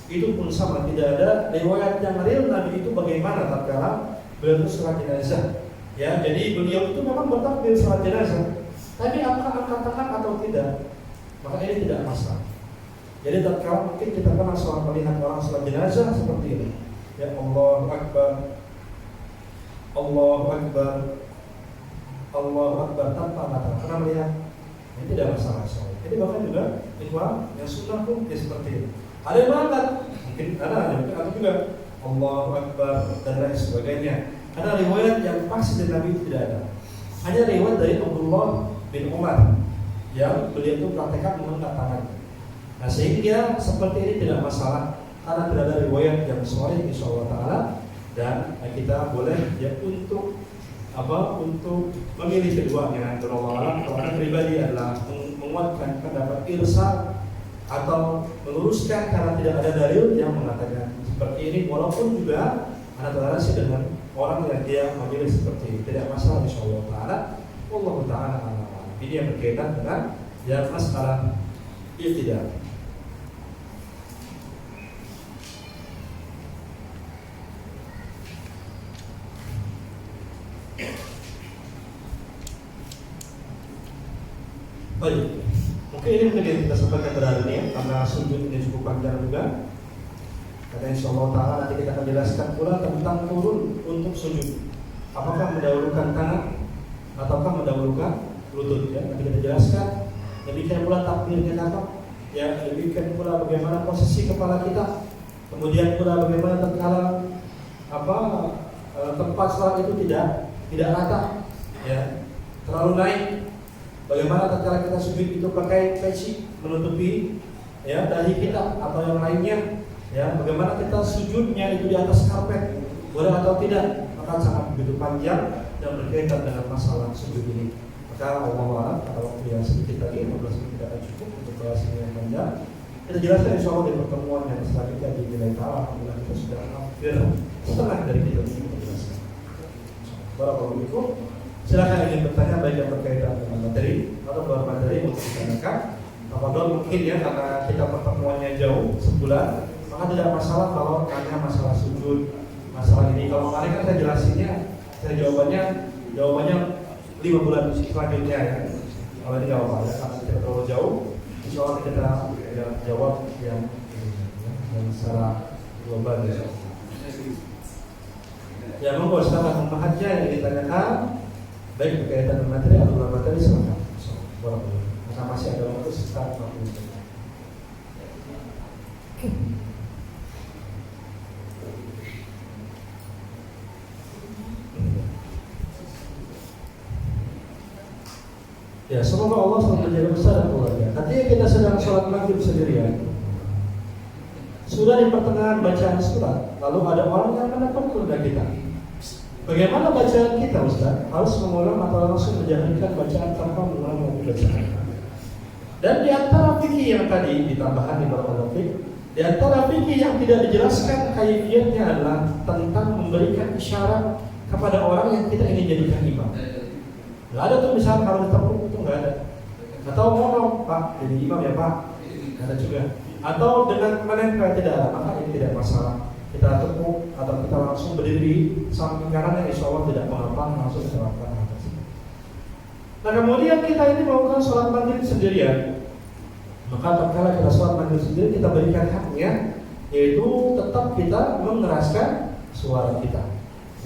itu pun sama, tidak ada riwayat yang real Nabi itu bagaimana tatkala beliau itu sholat jenazah. Ya, jadi beliau itu memang bertakbir sholat jenazah, tapi apakah angkat tangan atau tidak, maka ini tidak masalah. Jadi tatkala mungkin kita pernah sholat melihat orang sholat jenazah seperti ini, ya Allahu Akbar, Allahu Akbar, Allahu Akbar tanpa kata, karena melihat ini tidak masalah sholat. Jadi bahkan juga ikhwan yang sunnah pun ya seperti ini. Ada yang mengangkat, mungkin ada juga Allahu Akbar dan lain sebagainya. Ada riwayat yang pasti dari Nabi tidak ada. Hanya riwayat dari Abdullah bin Umar yang beliau itu praktekkan mengangkat tangan. Nah sehingga seperti ini tidak masalah karena tidak ada riwayat yang sahih insyaallah taala, dan kita boleh ya untuk memilih keduanya. Berwala kalau pribadi adalah menguatkan pendapat irsal atau meluruskan karena tidak ada dalil yang mengatakan seperti ini, walaupun juga ada toleransi dengan orang yang dia memilih seperti ini, tidak masalah insyaallah taala. Wallahu taala a'lam. Ini yang berkaitan dengan ya masalah tidak. Baik, mungkin ini mungkin yang kita sampaikan pada hari ini karena sujud ini cukup panjang juga. Karena insyaallah ta'ala nanti kita akan jelaskan pula tentang turun untuk sujud. Apakah mendahulukan tangan ataukah mendahulukan lutut ya, nanti kita jelaskan. Demikian pula takbirnya apa ya, demikian pula bagaimana posisi kepala kita. Kemudian pula bagaimana tatkala tempat salat itu tidak rata ya, terlalu naik. Bagaimana tatkala kita sujud itu pakai peci menutupi ya dahi kita atau yang lainnya ya, bagaimana kita sujudnya itu di atas karpet, boleh atau tidak, maka sangat begitu panjang dan berkaitan dengan masalah sujud ini. Maka Allah pada waktu yang sedikit lagi 15 menit tidak akan cukup untuk bahas ini yang panjang. Kita jelaskan insyaallah di pertemuan yang selanjutnya di nilai ta'ala. Alhamdulillah kita sudah hampir setengah dari kita ini kita jelaskan. Barakallahu fikum. Silakan ingin bertanya baik yang berkaitan dengan materi atau luar materi untuk ditanyakan. Apabila mungkin ya karena kita pertemuannya jauh sebulan, maka tidak masalah kalau tanya masalah sujud, masalah ini. Kalau kemarin kan saya jelasinnya, saya jawabannya 5 bulan selanjutnya ya. Kalau ini jawab ya, karena tidak terlalu jauh, insya Allah kita ya, jawab yang secara global ya. Ya monggo silakan pemahatnya yang ditanyakan. Baik berkaitan dengan materi atau luar materi silakan. Karena masih ada waktu sekitar 40 menit. Ya, semoga Allah selalu menjaga besar dan keluarga. Ketika kita sedang sholat maghrib sendirian, sudah di pertengahan bacaan surat, lalu ada orang yang mendapat keluarga kita. Bagaimana bacaan kita Ustaz? Harus mengulang atau langsung menjalankan bacaan tanpa mengulang bacaan? Dan di antara fikih yang tadi ditambahkan di beberapa fikih, di antara fikih yang tidak dijelaskan kaifiatnya adalah tentang memberikan isyarat kepada orang yang kita ingin jadikan imam. Nggak ada tuh misalnya kalau ditepuk itu nggak ada. Atau ngomong Pak jadi imam ya Pak, nggak ada juga. Atau dengan menempel tidak ada, maka ini tidak masalah. Kita tepuk atau kita langsung berdiri samping kanan yang insya Allah tidak mengapa, langsung kita lakukan hal tersebut. Nah kemudian kita ini melakukan sholat maghrib sendirian, maka tatkala kita sholat maghrib sendiri kita berikan haknya, yaitu tetap kita mengeraskan suara kita.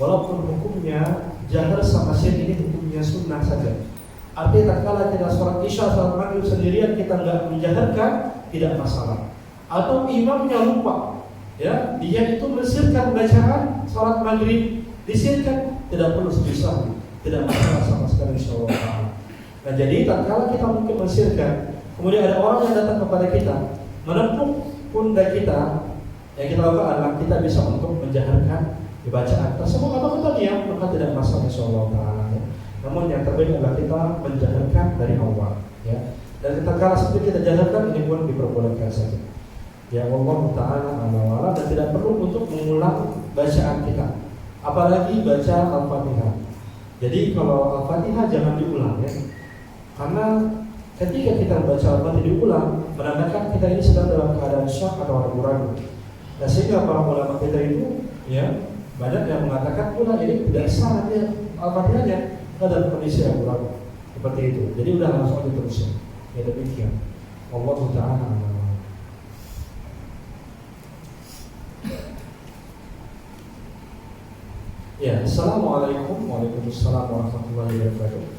Walaupun hukumnya jahar sama sir ini hukumnya sunnah saja. Artinya tatkala kita sholat isya, sholat maghrib sendirian kita nggak menjaharkan, tidak masalah. Atau imamnya lupa, ya dia itu mesirkan bacaan sholat maghrib, disirkan, tidak perlu susah, tidak masalah sama sekali insyaallah. Nah jadi tatkala kita mungkin mensirkan, kemudian ada orang yang datang kepada kita menepuk pundak kita, yang kita lakukan adalah kita bisa untuk menjaharkan bacaan tersebut atau kita diam, maka tidak masalah insyaallah taala. Namun yang terbaik adalah kita menjaharkan dari awal, ya. Dan tatkala seperti kita jaharkan ini pun diperbolehkan saja. Ya Allah taala ala dan tidak perlu untuk mengulang bacaan kita. Apalagi baca Al-Fatihah. Jadi kalau Al-Fatihah jangan diulang, ya. Karena ketika kita baca Al-Fatihah diulang, menandakan kita ini sedang dalam keadaan syak atau ragu-ragu. Nah, sehingga para ulama kita itu, ya, banyak yang mengatakan pula ini tidak sah dia Al-Fatihahnya dalam kondisi ragu-ragu. Seperti itu. Jadi udah langsung aja terus. Ya demikian. Allah taala. Ya, assalamualaikum waalaikumsalam warahmatullahi wabarakatuh.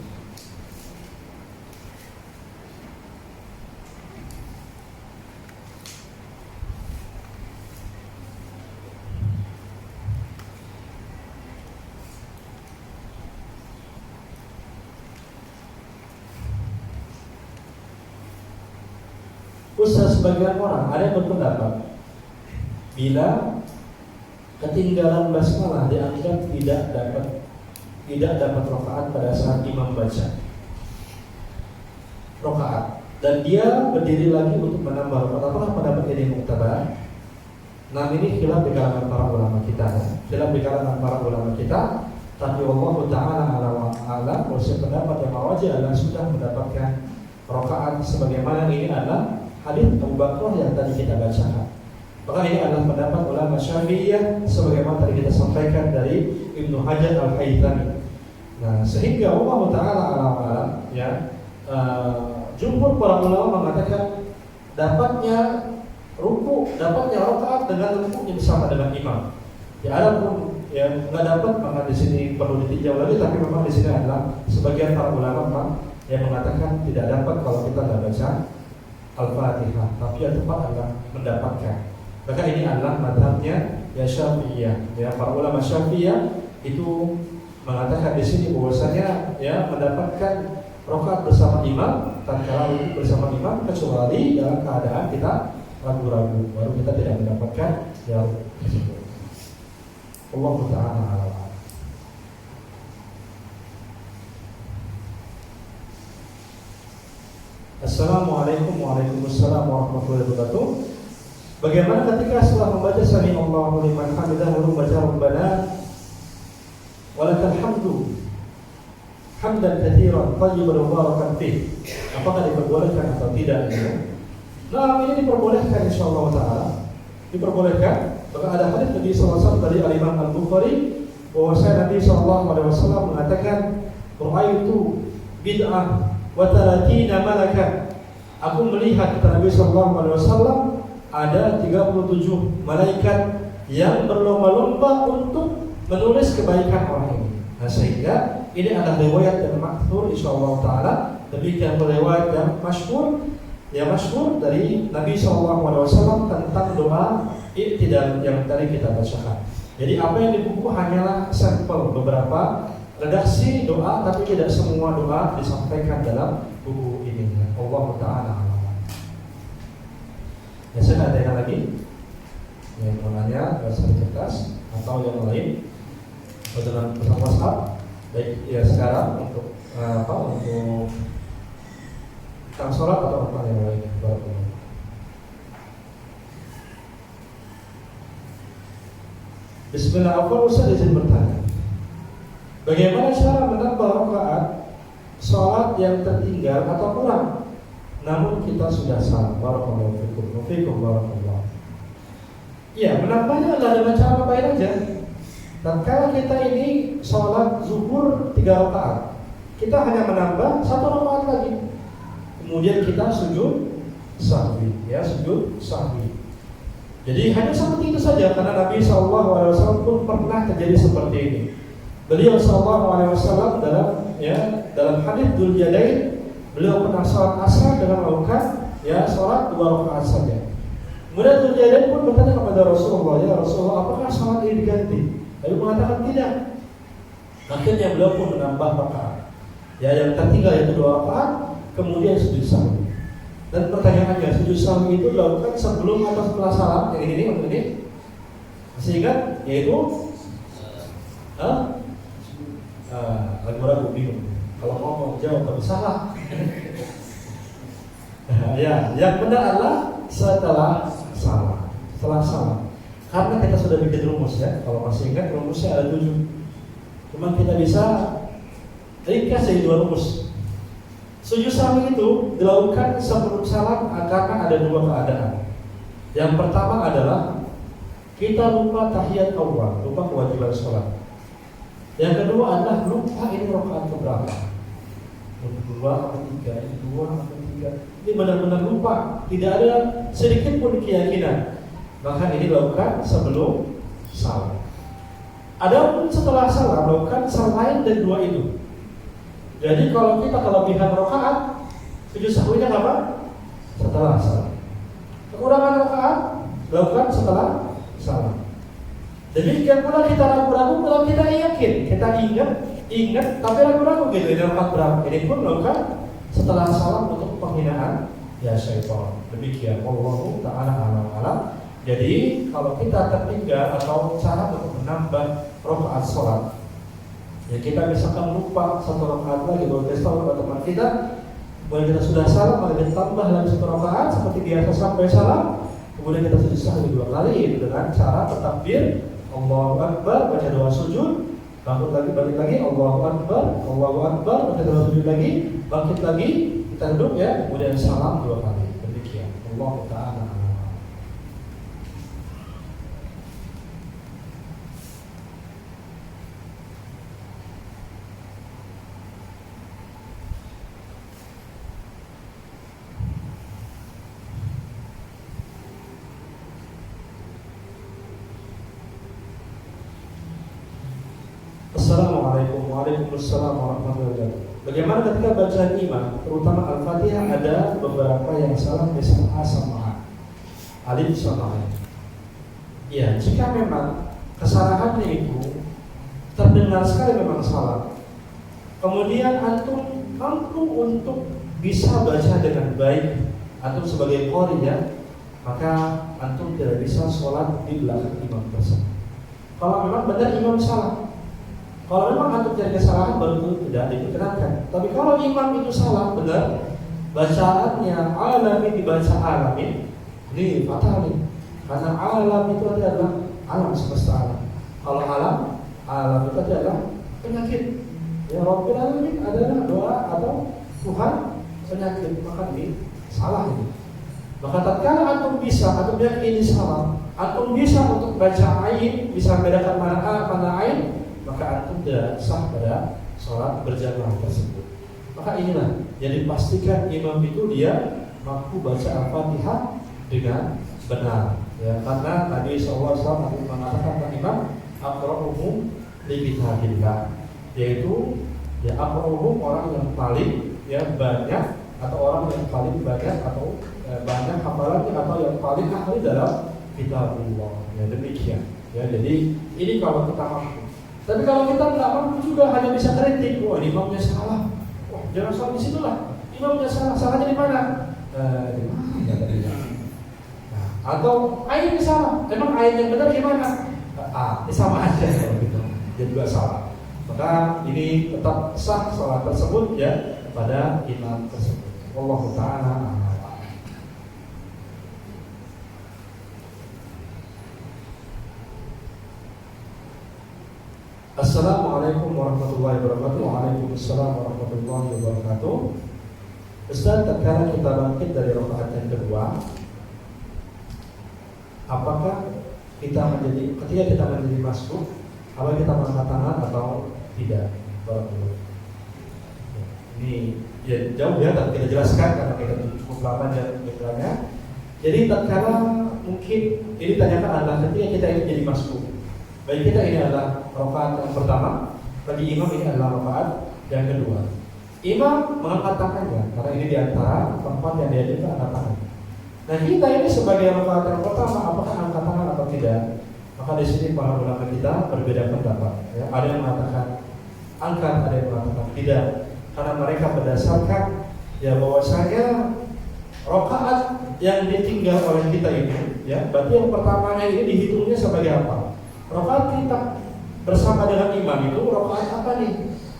Ustaz, sebagian orang ada yang berpendapat bila ketinggalan basmalah dianggap tidak dapat rakaat pada saat imam baca rakaat dan dia berdiri lagi untuk menambah rakaat. Apakah pendapat ini muktabar? Nah, ini khilaf di kalangan para ulama kita, tapi Allah taala alam pendapat yang wajib adalah sudah mendapatkan rakaat sebagaimana ini adalah hadis Abu Bakar yang tadi kita bacakan. Maka ini adalah pendapat ulama Syafi'iyah sebagaimana tadi kita sampaikan dari Ibnu Hajar Al-Haythami. Nah, sehingga Allah taala alam ya, jumhur para ulama mengatakan dapatnya rakaat dengan rukuknya bersama dengan imam. Ya, ada pun yang nggak dapat, maka di sini perlu ditinjau lagi. Tapi memang di sini adalah sebagian para ulama yang mengatakan tidak dapat kalau kita nggak baca Al-Fatihah, tapi yang tepat adalah mendapatkan. Maka ini adalah madhabnya ya Syafi'iyah. Ya, para ulama Syafi'iyah itu mengatakan di sini bahwasanya ya mendapatkan rakaat bersama imam, tatkala bersama imam, kecuali dalam keadaan kita ragu-ragu, baru kita tidak mendapatkan ya tersebut. Allah taala a'lam. Assalamualaikum waalaikumsalam warahmatullahi wabarakatuh. Bagaimana ketika setelah membaca sami Allahu liman hamidah lalu membaca Rabbana walakal hamdu hamdan katsiran thayyiban mubarakan fih? Apakah diperbolehkan atau tidak? Nah, ini diperbolehkan insyaallah taala. Diperbolehkan. Maka ada hadis Nabi sallallahu alaihi wasallam dari Al-Imam Al-Bukhari bahwa Nabi sallallahu alaihi wasallam mengatakan, "Ra'aitu bid'ah wa talatina malakan." Aku melihat, kata Nabi sallallahu alaihi wasallam, ada 37 malaikat yang berlomba-lomba untuk menulis kebaikan orang ini. Nah, sehingga ini adalah riwayat yang maksur insyaallah taala, demikian riwayat yang masyhur dari Nabi sallallahu alaihi wasallam tentang doa i'tidal yang tadi kita bacakan. Jadi apa yang di buku hanyalah sampel beberapa redaksi doa, tapi tidak semua doa disampaikan dalam buku ini. Allah taala. Ya, saya ada lagi yang mau nanya bahasa kertas atau yang lain dalam pesan WhatsApp, baik ya sekarang untuk untuk tentang sholat atau apa yang lain. Bismillahirrahmanirrahim. Ustaz izin bertanya, bagaimana cara menambah rakaat sholat yang tertinggal atau kurang namun kita sudah salah? Barakallahu fikum barakallahu. Ya, menambahnya adalah dengan cara lain aja. Dan kalau kita ini sholat zuhur 3 rakaat, kita hanya menambah 1 rakaat lagi. Kemudian kita sujud sahwi, ya, sujud sahwi. Jadi hanya seperti itu saja, karena Nabi SAW pun pernah terjadi seperti ini. Beliau SAW dalam hadis Dzul Yadain, beliau pernah sholat asar dengan melakukan sholat 2 rakaat saja. Kemudian Dzul Yadain pun bertanya kepada Rasulullah, ya Rasulullah, apakah sholat ini diganti? Lalu mengatakan tidak. Akhirnya beliau pun menambah rakaat. Ya, yang tertinggal yaitu 2 rakaat, kemudian sujud sahwi. Dan pertanyaannya, sujud sahwi itu dilakukan sebelum atau setelah salam? Yang ini untuk ini masih ingat? Yaitu ragu-ragu bingung. Kalau mau jawab tapi salah. Ya, yang benar adalah setelah salam. Setelah salam. Karena kita sudah bikin rumus ya. Kalau masih ingat rumusnya ada 7. Cuma kita bisa ringkas jadi 2 rumus. Sujud sahwi itu dilakukan sebelum salam karena ada 2 keadaan. Yang pertama adalah kita lupa tahiyat awal, lupa kewajiban sholat. Yang kedua adalah lupa ini rakaat keberapa. 2 atau 3, ini 2 atau 3. Ini benar-benar lupa, tidak ada sedikit pun keyakinan. Maka ini dilakukan sebelum salam. Adapun setelah salam lakukan selain dari 2 itu. Jadi kalau kita kelebihan rakaat, sujud sahwinya kapan? Setelah salam. Kekurangan rakaat lakukan setelah salam. Demikian pula kita ragu-ragu kalau kita yakin, kita ingat tapi ragu-ragu gitu. Ini rakaat berapa? Ini pun lakukan setelah salam untuk penghinaan ya syaitan. Demikian Allahu ta'ala a'lam. Jadi kalau kita tertinggal atau cara untuk menambah rakaat sholat, ya kita misalkan lupa 1 rakaat lagi, kalau kita tahu teman kita, boleh kita sudah salam, maka kita tambah lagi 1 rakaat seperti biasa sampai salam, kemudian kita sujud sahwi 2 kali dengan cara bertakbir, Allahu Akbar, baca doa sujud, bangun lagi, balik lagi, Allahu Akbar, baca doa sujud lagi, bangkit lagi, kita duduk ya, kemudian salam 2 kali. Demikian. Allahu ta'ala. Assalamualaikum Waalaikumsalam warahmatullahi wabarakatuh. Bagaimana ketika bacaan imam, terutama Al-Fatihah, ada beberapa yang salah, misalnya A sama A, alif sama A. Ya, jika memang kesalahannya itu terdengar sekali memang salah, kemudian antum mampu untuk bisa baca dengan baik, antum sebagai qori ya, maka antum tidak bisa sholat di belakang imam tersebut. Kalau memang benar imam salah, kalau memang antum cari kesalahan baru itu tidak diperkenankan. Tapi kalau imam itu salah benar, bacaannya alamin dibaca alamin, ini fatal nih. Karena alam itu adalah alam semesta alam. Kalau alam itu adalah penyakit. Ya Rabbil Alamin adalah doa atau Tuhan penyakit, maka ini salah ini. Maka tatkala antum bisa, antum yakin ini salah, antum bisa untuk baca ain, bisa membedakan mana A mana ain, maka antum tidak sah pada sholat berjamaah tersebut. Maka inilah yang dipastikan imam itu dia mampu baca Al-Fatihah dengan benar. Ya, karena Nabi SAW mengatakan tentang imam aqra'uhum li kitabillah, yaitu ya aqra'uhum orang yang paling ya banyak atau orang yang paling banyak atau banyak hafalannya atau yang paling ahli dalam kitabullah. Ya demikian. Ya jadi ini kalau kita mampu. Tapi kalau kita tidak mampu juga hanya bisa kritik, wah imamnya salah. Wah jangan salah di situlah. Imamnya salah. Salahnya di mana? Di mana? Atau ayat yang salah, memang ayat yang benar gimana? Ini sama aja kalau gitu, dia juga salah. Maka ini tetap sah salat tersebut ya pada imam tersebut. Wallahu ta'ala a'lam. Assalamualaikum warahmatullahi wabarakatuh. Waalaikumsalam warahmatullahi wabarakatuh. Ustaz, tatkala kita bangkit dari rakaat yang kedua, apakah kita menjadi ketika kita menjadi masbuk, apakah kita mengangkat tangan atau tidak? Ini ya jauh ya, tapi kita jelaskan karena kita cukup lama jalannya. Jadi tatkala mungkin ini tanyakan adalah ketika kita ini jadi masbuk, bagi kita ini adalah rakaat yang pertama, bagi imam ini adalah rakaat yang kedua. Imam mengangkat tangannya karena ini diantara tempat yang dia angkat tangan. Nah kita ini sebagai rakaat yang pertama, apakah angkat tangan atau tidak? Maka di sini para ulama kita berbeda pendapat. Ya. Ada yang mengatakan angkat, ada yang mengatakan tidak. karena mereka berdasarkan ya bahwasanya rakaat yang ditinggal oleh kita itu, ya, berarti yang pertamanya ini dihitungnya sebagai apa? Rakaat kita bersama dengan imam itu rakaat apa nih?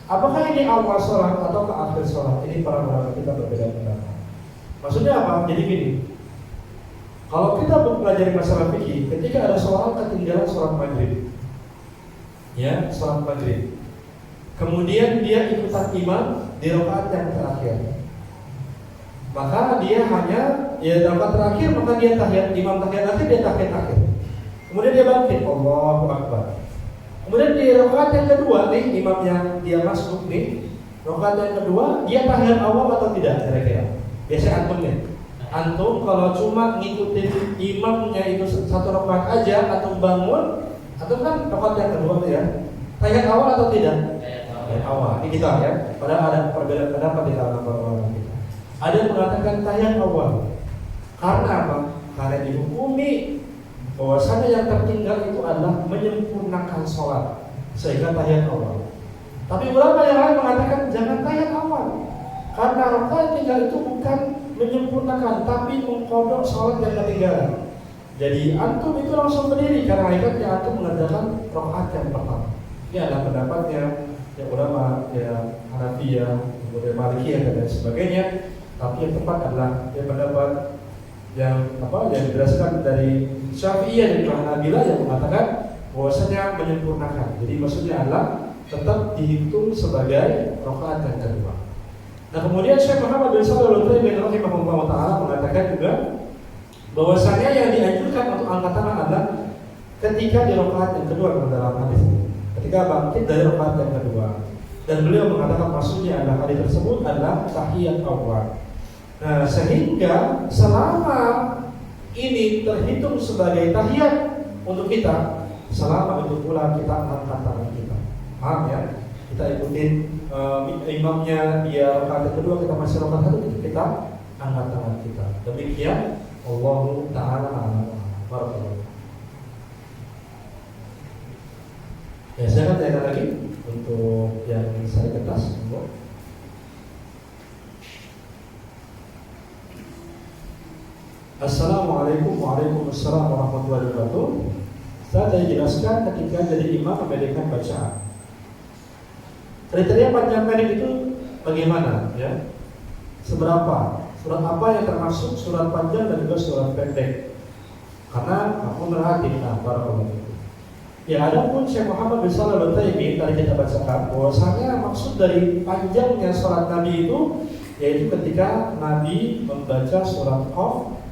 Apakah ini awal sholat atau ke akhir sholat? Ini para ulama kita berbeda pendapat. Maksudnya apa? Jadi gini, kalau kita belajar masalah fikih, ketika ada seorang ketinggalan sholat maghrib, ya, sholat maghrib, kemudian dia ikutan imam di rakaat yang terakhir, maka dia hanya ya rakaat terakhir, maka dia tahiyat, imam tahiyat akhir, dia tahiyat akhir. Kemudian dia bangkit, Allahu Akbar. Kemudian di rakaat yang kedua nih, imam yang dia masuk nih, rakaat yang kedua dia tahiyat awal atau tidak kira-kira? Biasa antum nih. Antum kalau cuma ngikutin imamnya itu satu rakaat aja, atau bangun, atau kan rakaat yang kedua ya, tahiyat awal atau tidak? Tahiyat awal. Ini kita ya. Padahal ada perbedaan pendapat di dalam ulama kita. Ada yang mengatakan tahiyat awal. Karena apa? Karena dihukumi bahwasanya yang tertinggal itu adalah menyempurnakan sholat, sehingga tahiyat awal. Tapi ulama yang lain mengatakan jangan tahiyat awal, karena rakaat tinggal itu bukan menyempurnakan, tapi mengkodok sholat yang ketinggalan. Jadi antum itu langsung berdiri karena hakikatnya antum mengerjakan rakaat yang pertama. Ini adalah pendapatnya ya ulama ya Hanafiyah, kemudian Malikiyah dan lain sebagainya. Tapi yang tepat adalah ya pendapat yang yang berdasarkan dari Syafi'iyah dan Hanabilah yang mengatakan bahwasanya menyempurnakan. Jadi maksudnya adalah tetap dihitung sebagai rakaat yang kedua. Nah, kemudian Syekh Muhammad bin Shalih Al-Utsaimin rahimahullah taala mengatakan juga bahwasanya yang dianjurkan untuk angkat tangan adalah ketika di rakaat yang kedua dalam hadis ini. Ketika bangkit dari rakaat yang kedua. Dan beliau mengatakan maksudnya adalah hadis tersebut adalah tahiyat awal. Nah, sehingga selama ini terhitung sebagai tahiyat untuk kita, selama itu pula kita angkat tangan kita. Paham ya? Kita ikutin imamnya dia rakaat kedua, kita masih rakaat satu, kita angkat tangan kita. Demikian Allahu ta'ala a'lam. Ya, saya akan tanya lagi untuk yang saya kertas. Assalamualaikum waalaikumsalam warahmatullahi wabarakatuh. Saya jelaskan ketika jadi imam membedakan bacaan. Kriteria panjang pendek itu bagaimana ya? Seberapa? Surat apa yang termasuk surat panjang dan juga surat pendek? Karena aku merhatiin barakallahu. Ya, adapun Syekh Muhammad bin Shalih Al-Utsaimin tadi kita bacakan bahwasanya maksud dari panjangnya surat Nabi itu yaitu ketika Nabi membaca surat Qaf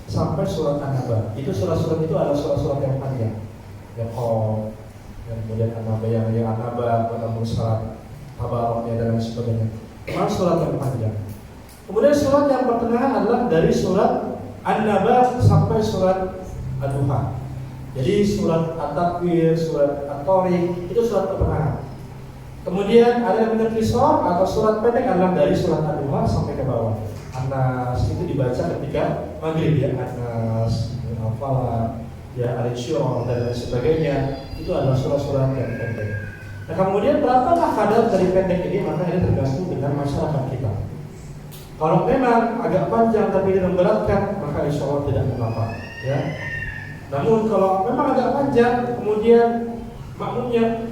sampai surat An-Naba. Itu surat-surat itu adalah surat-surat yang panjang. Yang Qaf, kemudian An-Naba, yang An-Naba, Al-Mursal, Tabarak dan lain sebagainya. Memang surat yang panjang. Kemudian surat yang pertengahan adalah dari surat An-Naba sampai surat Ad-Duha. Jadi surat At-Takwir, surat At-Tariq itu surat pertengahan. Kemudian ada yang menerkisor atau surat pendek adalah dari surat Ad-Duha sampai ke bawah. An-Nas itu dibaca ketika maghrib ya, An-Nas, Al-Falaq, ya Al-Syura dan lain sebagainya. Itu adalah surat-surat yang pendek. Nah, kemudian berapakah kadar dari pendek ini? Maka ini tergantung dengan masyarakat kita. Kalau memang agak panjang tapi memberatkan, maka insya Allah tidak mengapa ya. Namun kalau memang agak panjang, kemudian makmumnya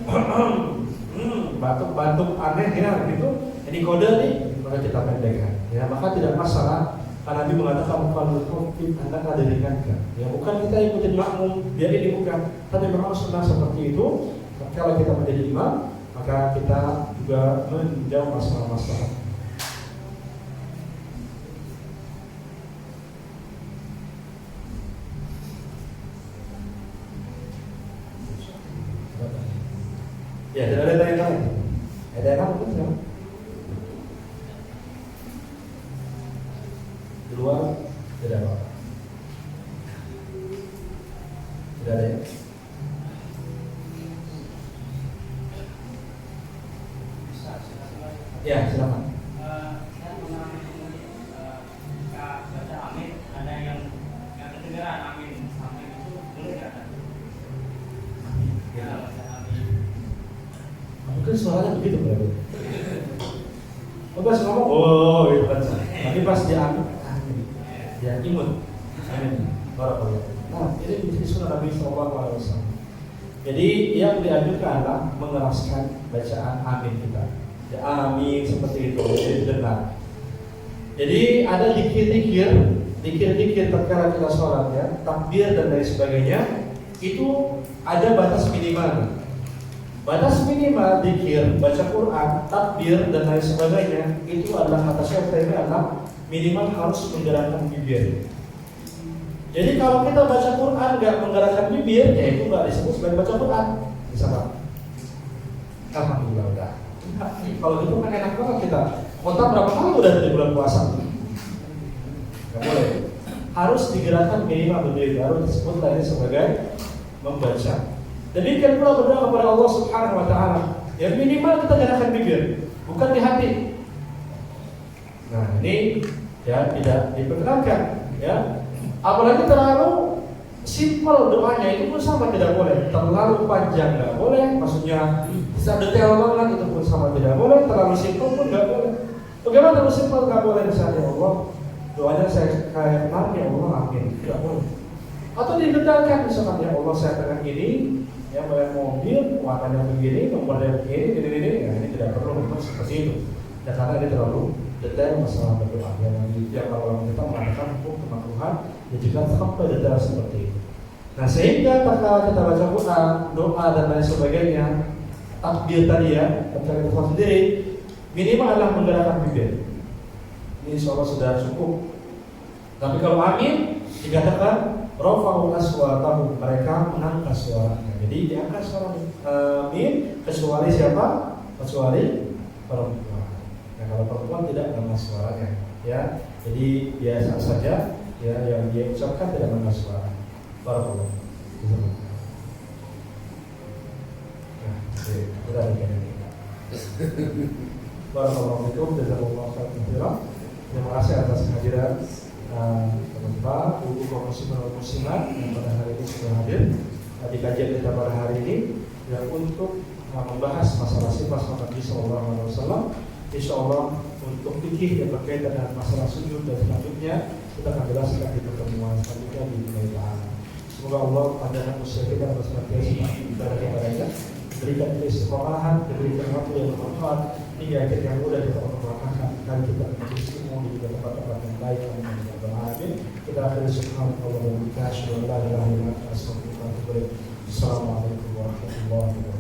batuk-batuk aneh ya gitu, ini kode nih, maka kita pendekkan. Ya, maka tidak masalah. Karena Nabi mengatakan kalau covid anda ada ringankan. Ya, bukan kita ikutin makmum, biar ini bukan. Tapi memang sunnah seperti itu. Kalau kita menjadi imam, maka kita juga menjawab masalah-masalah. Ya, tidak ada yang lain. Ada yang lain? Di luar tidak apa. Tidak ada ya? Ya, silakan. Saya mengalami ketika baca amin ada yang nggak kedengeran amin itu boleh nggak? Ya, baca amin. Mungkin suaranya begitu berarti. Pas ngomong, oh gitu kan. Tapi pas dia ambil, dia imut. Amin. Barakallah. Nah, ini menjadi sunnah Nabi SAW. Jadi yang dianjurkan adalah mengeraskan bacaan amin kita. Ya, amin seperti itu, jadi benar. Jadi ada dikir-dikir terkala kita sholat ya, takbir dan lain sebagainya, itu ada batas minimal. Batas minimal dikir, baca Quran, takbir dan lain sebagainya, itu adalah kata Syekh ini adalah minimal harus menggerakkan bibir. Jadi kalau kita baca Quran nggak menggerakkan bibir, ya itu nggak disebut sebagai baca Quran. Bisa Pak? Alhamdulillah udah. Kalau gitu kan enak banget kita. Kota berapa kali udah dari bulan puasa? Nggak boleh. Harus digerakkan minimal bibir, harus disebut tadi sebagai membaca. Demikian pula berdoa kepada Allah Subhanahu Wa Taala. Ya minimal kita gerakkan bibir, bukan di hati. Nah ini ya tidak diperkenankan. Ya. Apalagi terlalu simpel doanya itu pun sama tidak boleh. Terlalu panjang nggak boleh. Maksudnya bisa detail banget itu pun sama tidak boleh. Terlalu simpel pun nggak boleh. Bagaimana terlalu simpel nggak boleh? Misalnya Allah doanya saya kayak ya Allah amin nggak boleh. Atau didetailkan misalkan ya Allah saya pengen ini ya bayar mobil warnanya begini nomornya begini ini ya ini tidak perlu memang seperti itu. Ya karena ini terlalu detail masalah berdoa yang kalau kita mengatakan hukum kemakruhan ya juga sampai detail seperti itu. Nah sehingga ketika kita baca Quran, doa dan lain sebagainya, takbir tadi ya, ketika kita sendiri minimal adalah menggerakkan bibir. Ini insya Allah sudah cukup. Tapi kalau amin dikatakan rafa'u aswatahum, mereka mengangkat suaranya. Jadi diangkat suara amin kecuali siapa? Kecuali perempuan. Nah kalau perempuan tidak mengangkat suaranya, ya. Jadi biasa saja, ya yang dia ucapkan tidak mengangkat suara. Barakallah. Nah, kita begini. Barakallahu fikum, jazakumullahu khairan. Terima kasih atas kehadiran teman-teman, ibu kaum muslimin dan muslimat yang pada hari ini sudah hadir di kajian kita pada hari ini yang untuk membahas masalah sifat Nabi Sallallahu Alaihi Wasallam. Insya Allah untuk fikih yang berkaitan dengan masalah sujud dan selanjutnya kita akan jelaskan di pertemuan selanjutnya di dunia ta'ala. Semoga Allah pandangan usia kita atas senantiasa ibadah kepadanya, berikan kita istiqomahan, diberikan waktu yang bermanfaat hingga akhir yang mudah kita bermanfaatkan dan kita menjadi semua di tempat-tempat yang baik. Amin. Kita akhiri subhanallah wa bihamdihi, asyhadu an la ilaha illa anta, astaghfiruka wa atubu ilaik. Assalamualaikum warahmatullahi wabarakatuh.